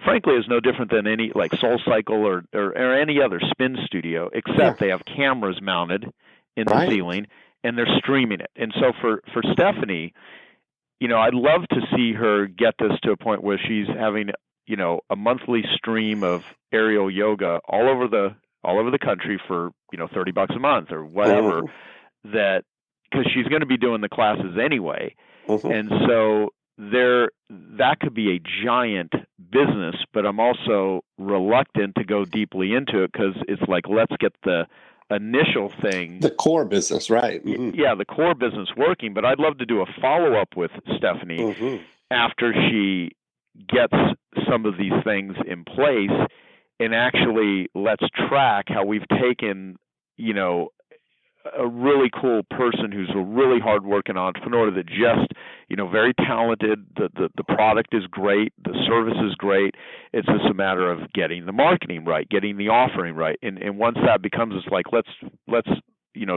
frankly, is no different than any like Soul Cycle or any other spin studio, except they have cameras mounted in the ceiling and they're streaming it. And so for Stephanie, I'd love to see her get this to a point where she's having a monthly stream of aerial yoga all over the country for $30 a month or whatever, that because she's going to be doing the classes anyway. And so that could be a giant business, but I'm also reluctant to go deeply into it because it's like, let's get the initial thing, the core business, right? Yeah, the core business working. But I'd love to do a follow-up with Stephanie after she gets some of these things in place, and actually let's track how we've taken a really cool person who's a really hard-working entrepreneur that just, very talented. The product is great. The service is great. It's just a matter of getting the marketing right, getting the offering right. And once that becomes, it's like, let's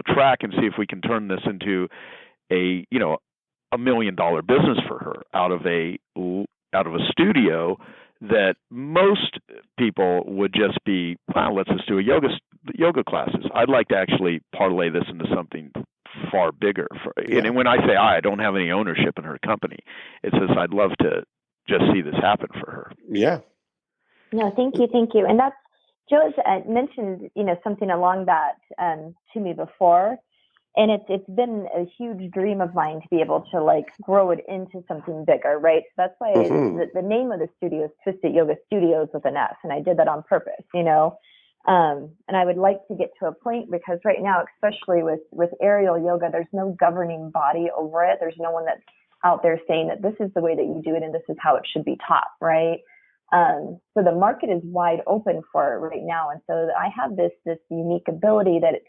track and see if we can turn this into a $1 million business for her out of a studio that most people would just be, wow, let's just do yoga classes. I'd like to actually parlay this into something far bigger. And when I say I don't have any ownership in her company. It's just I'd love to just see this happen for her. Yeah. No, thank you. And that's, Joe's mentioned, something along that to me before. And it's been a huge dream of mine to be able to like grow it into something bigger, right? So that's why the name of the studio is Twisted Yoga Studios with an S, and I did that on purpose, and I would like to get to a point, because right now, especially with aerial yoga, there's no governing body over it. There's no one that's out there saying that this is the way that you do it and this is how it should be taught, right? So the market is wide open for it right now, and so I have this unique ability that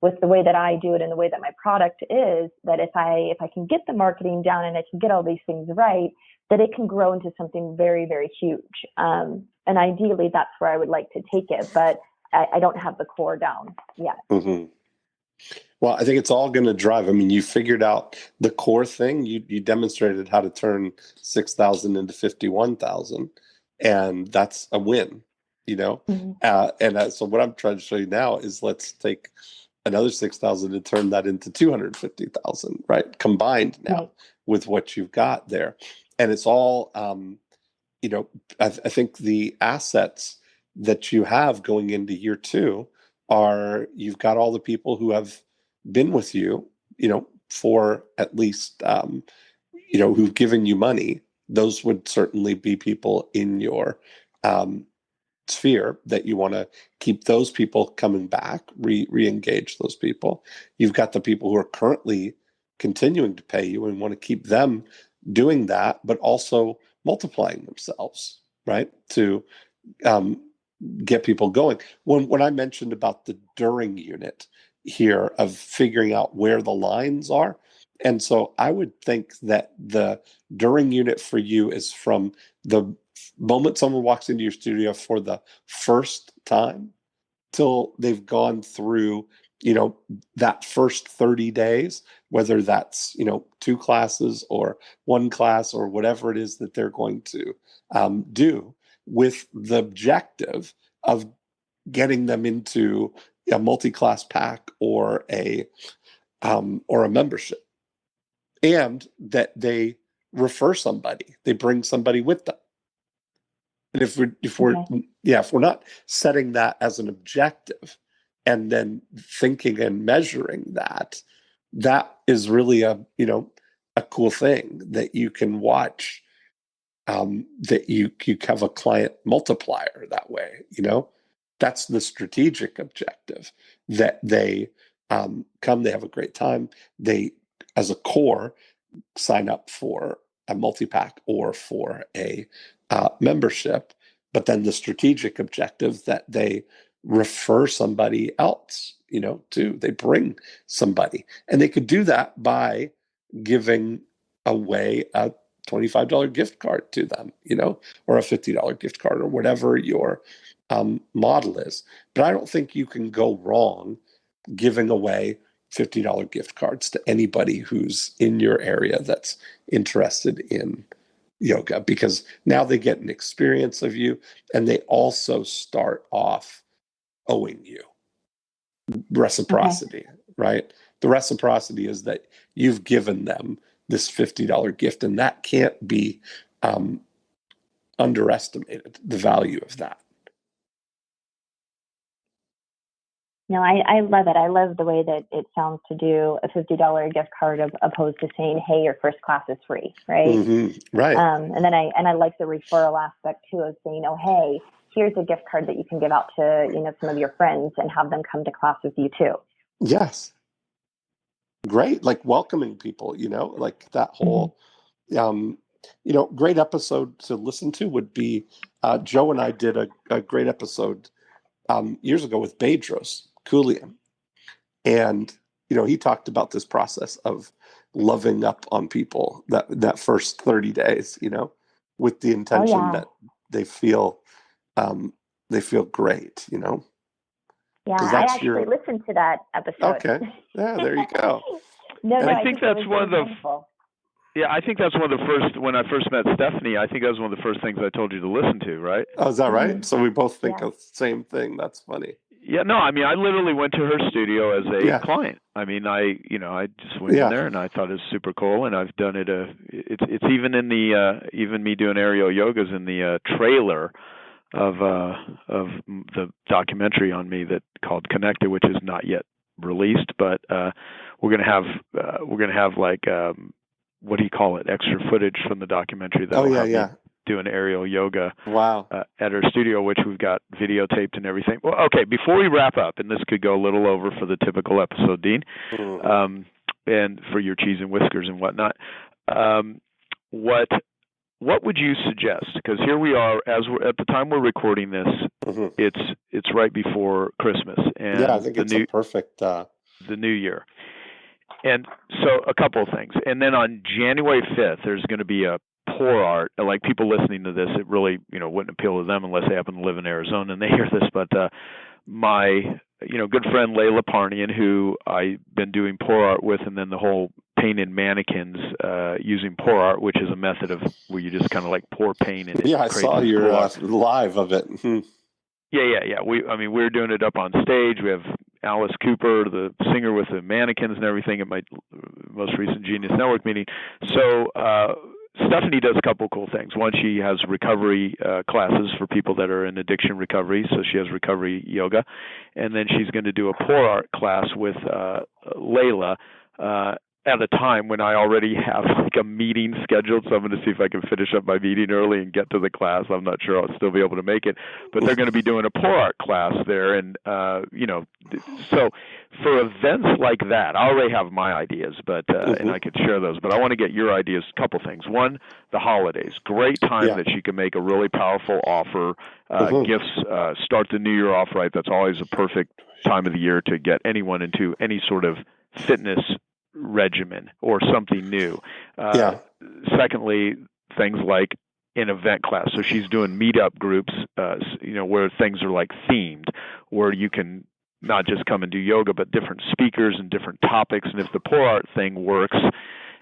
with the way that I do it and the way that my product is, that if I can get the marketing down and I can get all these things right, that it can grow into something very, very huge. And ideally, that's where I would like to take it, but I don't have the core down yet. Well, I think it's all going to drive. I mean, you figured out the core thing. You demonstrated how to turn 6,000 into 51,000, and that's a win, So what I'm trying to show you now is let's take another 6,000 to turn that into 250,000, right? Combined now with what you've got there. And it's all, I think the assets that you have going into year two are, you've got all the people who have been with you, for at least, who've given you money. Those would certainly be people in your, sphere that you want to keep those people coming back, re-engage those people. You've got the people who are currently continuing to pay you and want to keep them doing that, but also multiplying themselves, right? To get people going. When I mentioned about the during unit here of figuring out where the lines are, and so I would think that the during unit for you is from the moment someone walks into your studio for the first time till they've gone through, that first 30 days, whether that's, 2 classes or 1 class or whatever it is that they're going to do, with the objective of getting them into a multi-class pack or a membership, and that they refer somebody, they bring somebody with them. And if we're not setting that as an objective and then thinking and measuring that, that is really a cool thing that you can watch that you have a client multiplier that way. That's the strategic objective, that they come, they have a great time, they, as a core, sign up for a multi-pack or for a membership, but then the strategic objective that they refer somebody else, they bring somebody. And they could do that by giving away a $25 gift card to them, or a $50 gift card, or whatever your model is. But I don't think you can go wrong giving away $50 gift cards to anybody who's in your area that's interested in yoga, because now they get an experience of you, and they also start off owing you reciprocity, okay. Right? The reciprocity is that you've given them this $50 gift, and that can't be underestimated, the value of that. No, I love it. I love the way that it sounds to do a $50 gift card opposed to saying, "Hey, your first class is free," right? Mm-hmm. Right. And then I like the referral aspect too, of saying, "Oh, hey, here's a gift card that you can give out to some of your friends and have them come to class with you too." Yes. Great, like welcoming people. Like that whole. Great episode to listen to would be Joe and I did a great episode years ago with Bedros Koulian. And, he talked about this process of loving up on people that first 30 days, with the intention that they feel great, Yeah, I actually listened to that episode. Okay. Yeah, there you go. I think that's one of the... Yeah, I think that's one of the first, when I first met Stephanie, I think that was one of the first things I told you to listen to, right? Oh, is that right? Mm-hmm. So we both think of the same thing. That's funny. Yeah, no, I literally went to her studio as a client. I just went in there and I thought it was super cool, and I've done it. It's even in the even me doing aerial yogas in the trailer of the documentary on me that called Connected, which is not yet released, but we're gonna have like what do you call it? Extra footage from the documentary that will have me doing aerial yoga at her studio, which we've got videotaped and everything. Well, okay, before we wrap up, and this could go a little over for the typical episode, Dean, and for your cheese and whiskers and whatnot, what would you suggest? Because here we are, at the time we're recording this, it's right before Christmas, and I think it's a perfect the New Year. And so a couple of things. And then on January 5th, there's going to be a pour art. Like people listening to this, it really, wouldn't appeal to them unless they happen to live in Arizona and they hear this. But my, good friend Layla Parnian, who I've been doing pour art with, and then the whole painted mannequins using pour art, which is a method of where you just kind of like pour paint in it. Yeah, I saw your live of it. Yeah. We're doing it up on stage. We have Alice Cooper, the singer with the mannequins and everything, at my most recent Genius Network meeting. So Stephanie does a couple cool things. One, she has recovery classes for people that are in addiction recovery, so she has recovery yoga. And then she's going to do a pour art class with Layla at a time when I already have like a meeting scheduled, so I'm going to see if I can finish up my meeting early and get to the class. I'm not sure I'll still be able to make it, but they're going to be doing a pour art class there, and so for events like that, I already have my ideas, but and I could share those, but I want to get your ideas. A couple things. One, the holidays, great time that she can make a really powerful offer. Gifts, start the new year off right. That's always a perfect time of the year to get anyone into any sort of fitness regimen or something new. Secondly, things like an event class. So she's doing meetup groups, where things are like themed, where you can not just come and do yoga, but different speakers and different topics. And if the pour art thing works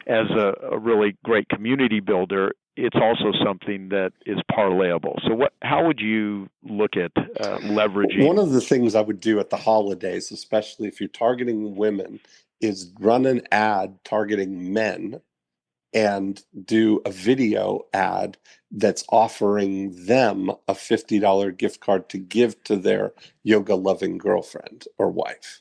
as a really great community builder, it's also something that is parlayable. So how would you look at leveraging? One of the things I would do at the holidays, especially if you're targeting women, is run an ad targeting men and do a video ad that's offering them a $50 gift card to give to their yoga loving girlfriend or wife.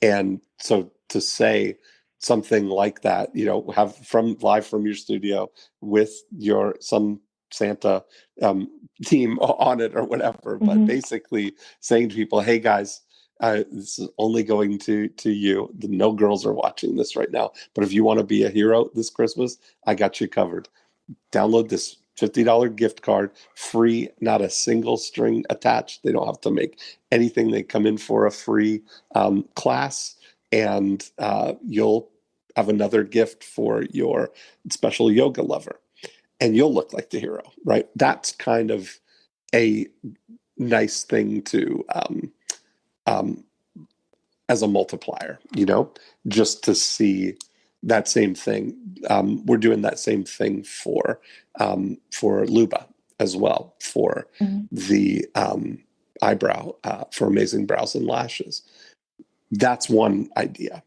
And so to say something like that, have live from your studio with some Santa team on it or whatever, but basically saying to people, hey guys, this is only going to you. No girls are watching this right now, but if you want to be a hero this Christmas, I got you covered. Download this $50 gift card, free, not a single string attached. They don't have to make anything. They come in for a free class, and you'll have another gift for your special yoga lover, and you'll look like the hero, right? That's kind of a nice thing to as a multiplier, just to see that same thing. We're doing that same thing for Luba as well, for the eyebrow, for Amazing Brows and Lashes. That's one idea.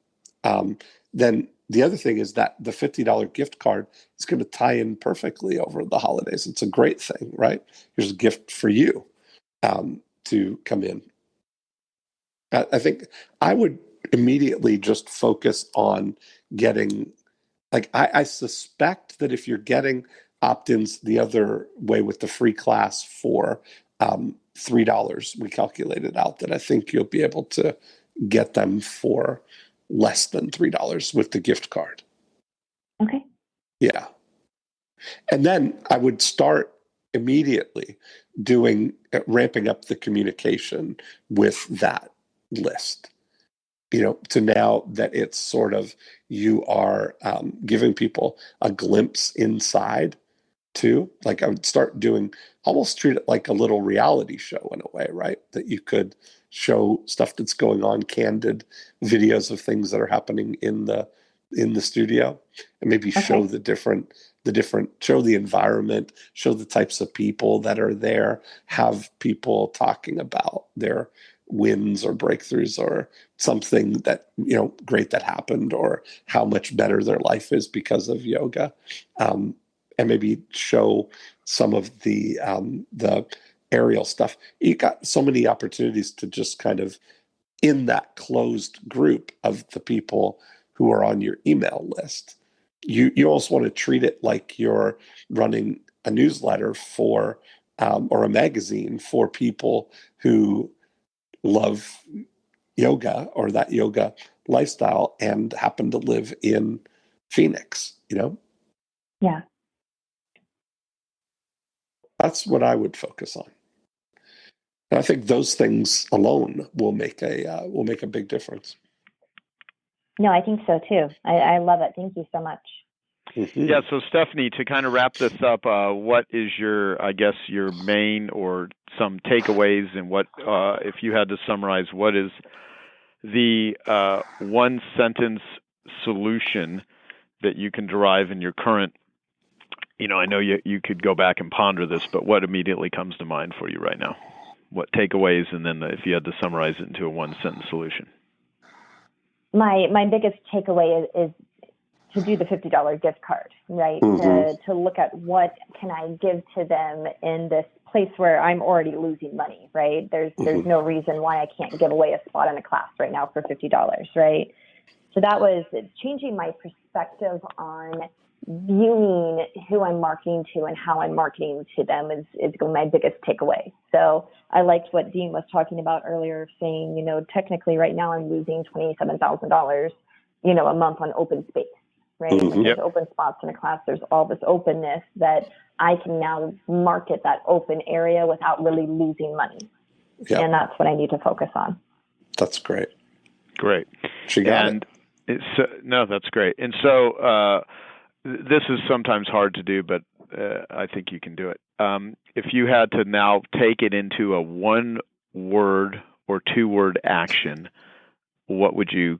Then the other thing is that the $50 gift card is going to tie in perfectly over the holidays. It's a great thing, right? Here's a gift for you to come in. I think I would immediately just focus on getting, like, I suspect that if you're getting opt-ins the other way with the free class for $3, we calculated out that I think you'll be able to get them for less than $3 with the gift card. Okay. Yeah. And then I would start immediately ramping up the communication with that list, to now that it's sort of, you are giving people a glimpse inside too. Like I would start almost treat it like a little reality show in a way, right? That you could show stuff that's going on, candid videos of things that are happening in the studio, and maybe show show the environment, show the types of people that are there, have people talking about their wins or breakthroughs or something that, great that happened, or how much better their life is because of yoga. And maybe show some of the aerial stuff. You got so many opportunities to just kind of, in that closed group of the people who are on your email list, you almost want to treat it like you're running a newsletter for or a magazine for people who love yoga or that yoga lifestyle and happen to live in Phoenix, Yeah. That's what I would focus on. And I think those things alone will make a big difference. No, I think so too. I love it. Thank you so much. Mm-hmm. Yeah. So Stephanie, to kind of wrap this up, what is your main or some takeaways, and what, if you had to summarize, what is the one sentence solution that you can derive in your current, I know you could go back and ponder this, but what immediately comes to mind for you right now? What takeaways, and then if you had to summarize it into a one sentence solution? My biggest takeaway is to do the $50 gift card, right? To look at what can I give to them in this place where I'm already losing money, right? There's no reason why I can't give away a spot in a class right now for $50, right? So that was changing my perspective on viewing who I'm marketing to and how I'm marketing to them is my biggest takeaway. So I liked what Dean was talking about earlier, saying, technically right now I'm losing $27,000, a month on open space, right? When there's open spots in a class, there's all this openness that I can now market that open area without really losing money. Yep. And that's what I need to focus on. That's great. Great. She got it. No, that's great. And so this is sometimes hard to do, but I think you can do it. If you had to now take it into a one-word or two-word action, what would you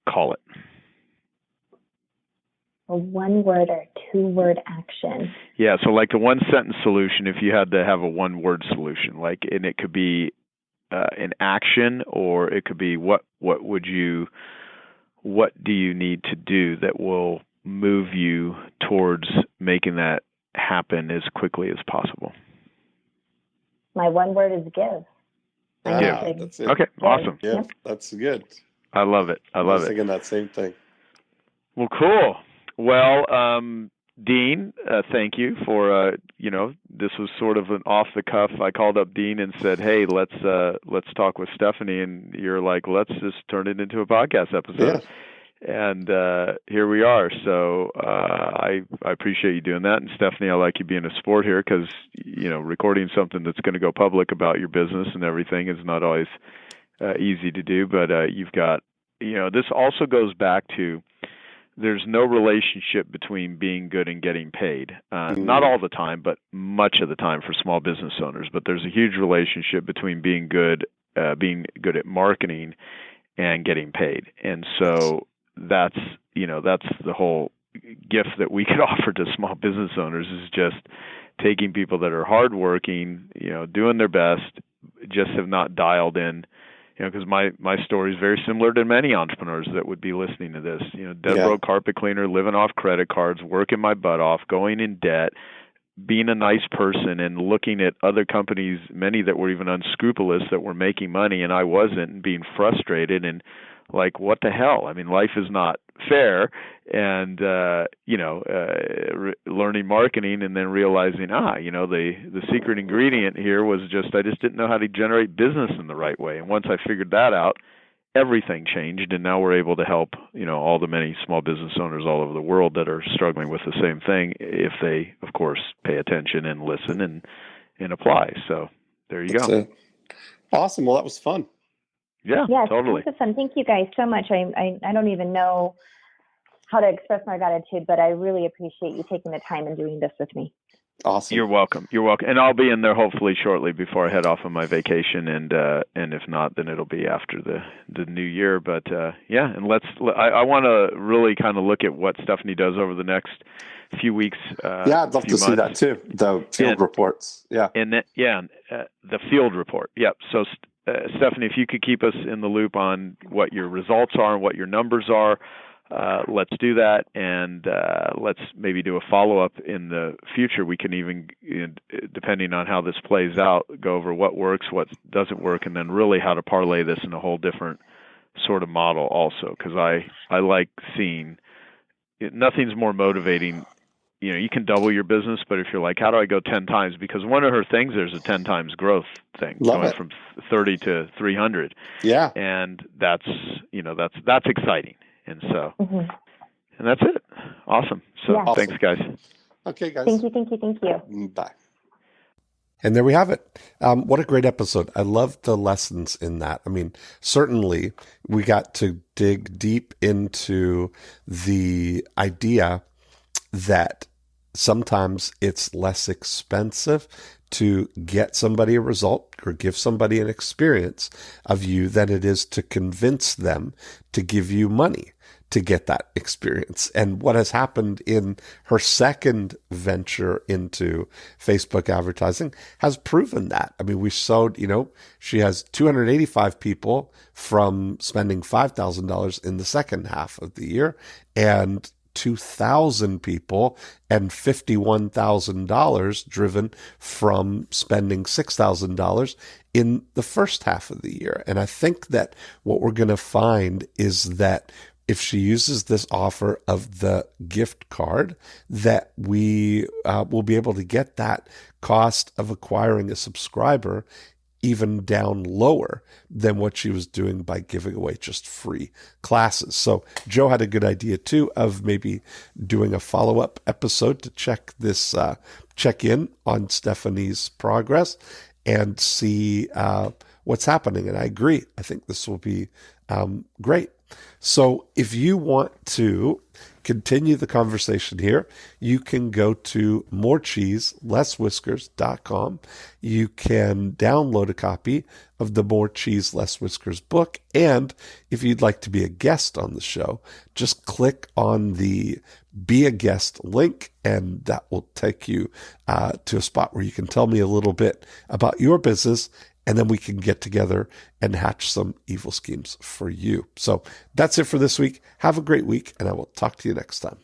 call it? A one-word or two-word action. Yeah, so like the one-sentence solution, if you had to have a one-word solution, and it could be an action, or it could be what do you need to do that will move you towards making that happen as quickly as possible? My one word is give. That's it. Okay, awesome. Yeah, yep. That's good. I love it. I was thinking that same thing. Well, cool. Well, Dean, thank you for this was sort of an off the cuff. I called up Dean and said, "Hey, let's talk with Stephanie," and you're like, "Let's just turn it into a podcast episode." Yeah. And here we are. So I appreciate you doing that. And Stephanie, I like you being a sport here because recording something that's going to go public about your business and everything is not always easy to do. But you've got this also goes back to. There's no relationship between being good and getting paid. Not all the time, but much of the time for small business owners. But there's a huge relationship between being good at marketing and getting paid. And so that's the whole gift that we could offer to small business owners is just taking people that are hardworking, doing their best, just have not dialed in. Because my story is very similar to many entrepreneurs that would be listening to this. Dead broke carpet cleaner, living off credit cards, working my butt off, going in debt, being a nice person, and looking at other companies, many that were even unscrupulous, that were making money, and I wasn't, and being frustrated and like, what the hell? I mean, life is not fair, and learning marketing and then realizing, the secret ingredient here was I just didn't know how to generate business in the right way. And once I figured that out, everything changed, and now we're able to help all the many small business owners all over the world that are struggling with the same thing if they, of course, pay attention and listen and apply. So there you go. Awesome. Well, that was fun. Yeah, totally. Tons of fun. Thank you guys so much. I don't even know how to express my gratitude, but I really appreciate you taking the time and doing this with me. Awesome. You're welcome. And I'll be in there hopefully shortly before I head off on my vacation, and if not, then it'll be after the new year. But and I want to really kind of look at what Stephanie does over the next few weeks. I'd love to see that too. The field reports. Yeah. And the field report. Yep. So Stephanie, if you could keep us in the loop on what your results are and what your numbers are, let's do that, and let's maybe do a follow-up in the future. We can even, depending on how this plays out, go over what works, what doesn't work, and then really how to parlay this in a whole different sort of model also, because I like seeing nothing's more motivating. You can double your business, but if you're like, how do I go 10 times? Because one of her things, there's a 10 times growth thing, going from 30 to 300. Yeah. And that's exciting. And so, and that's it. Awesome. So thanks, guys. Okay, guys. Thank you. Bye. And there we have it. What a great episode. I love the lessons in that. I mean, certainly we got to dig deep into the idea that sometimes it's less expensive to get somebody a result or give somebody an experience of you than it is to convince them to give you money to get that experience. And what has happened in her second venture into Facebook advertising has proven that. I mean, we showed, she has 285 people from spending $5,000 in the second half of the year, and 2,000 people and $51,000 driven from spending $6,000 in the first half of the year. And I think that what we're going to find is that if she uses this offer of the gift card, that we will be able to get that cost of acquiring a subscriber even down lower than what she was doing by giving away just free classes. So Joe had a good idea too of maybe doing a follow-up episode to check in on Stephanie's progress and see what's happening. And I agree. I think this will be great. So if you want to continue the conversation here, you can go to morecheeselesswhiskers.com. You can download a copy of the More Cheese Less Whiskers book. And if you'd like to be a guest on the show, just click on the Be a Guest link, and that will take you to a spot where you can tell me a little bit about your business, and then we can get together and hatch some evil schemes for you. So that's it for this week. Have a great week, and I will talk to you next time.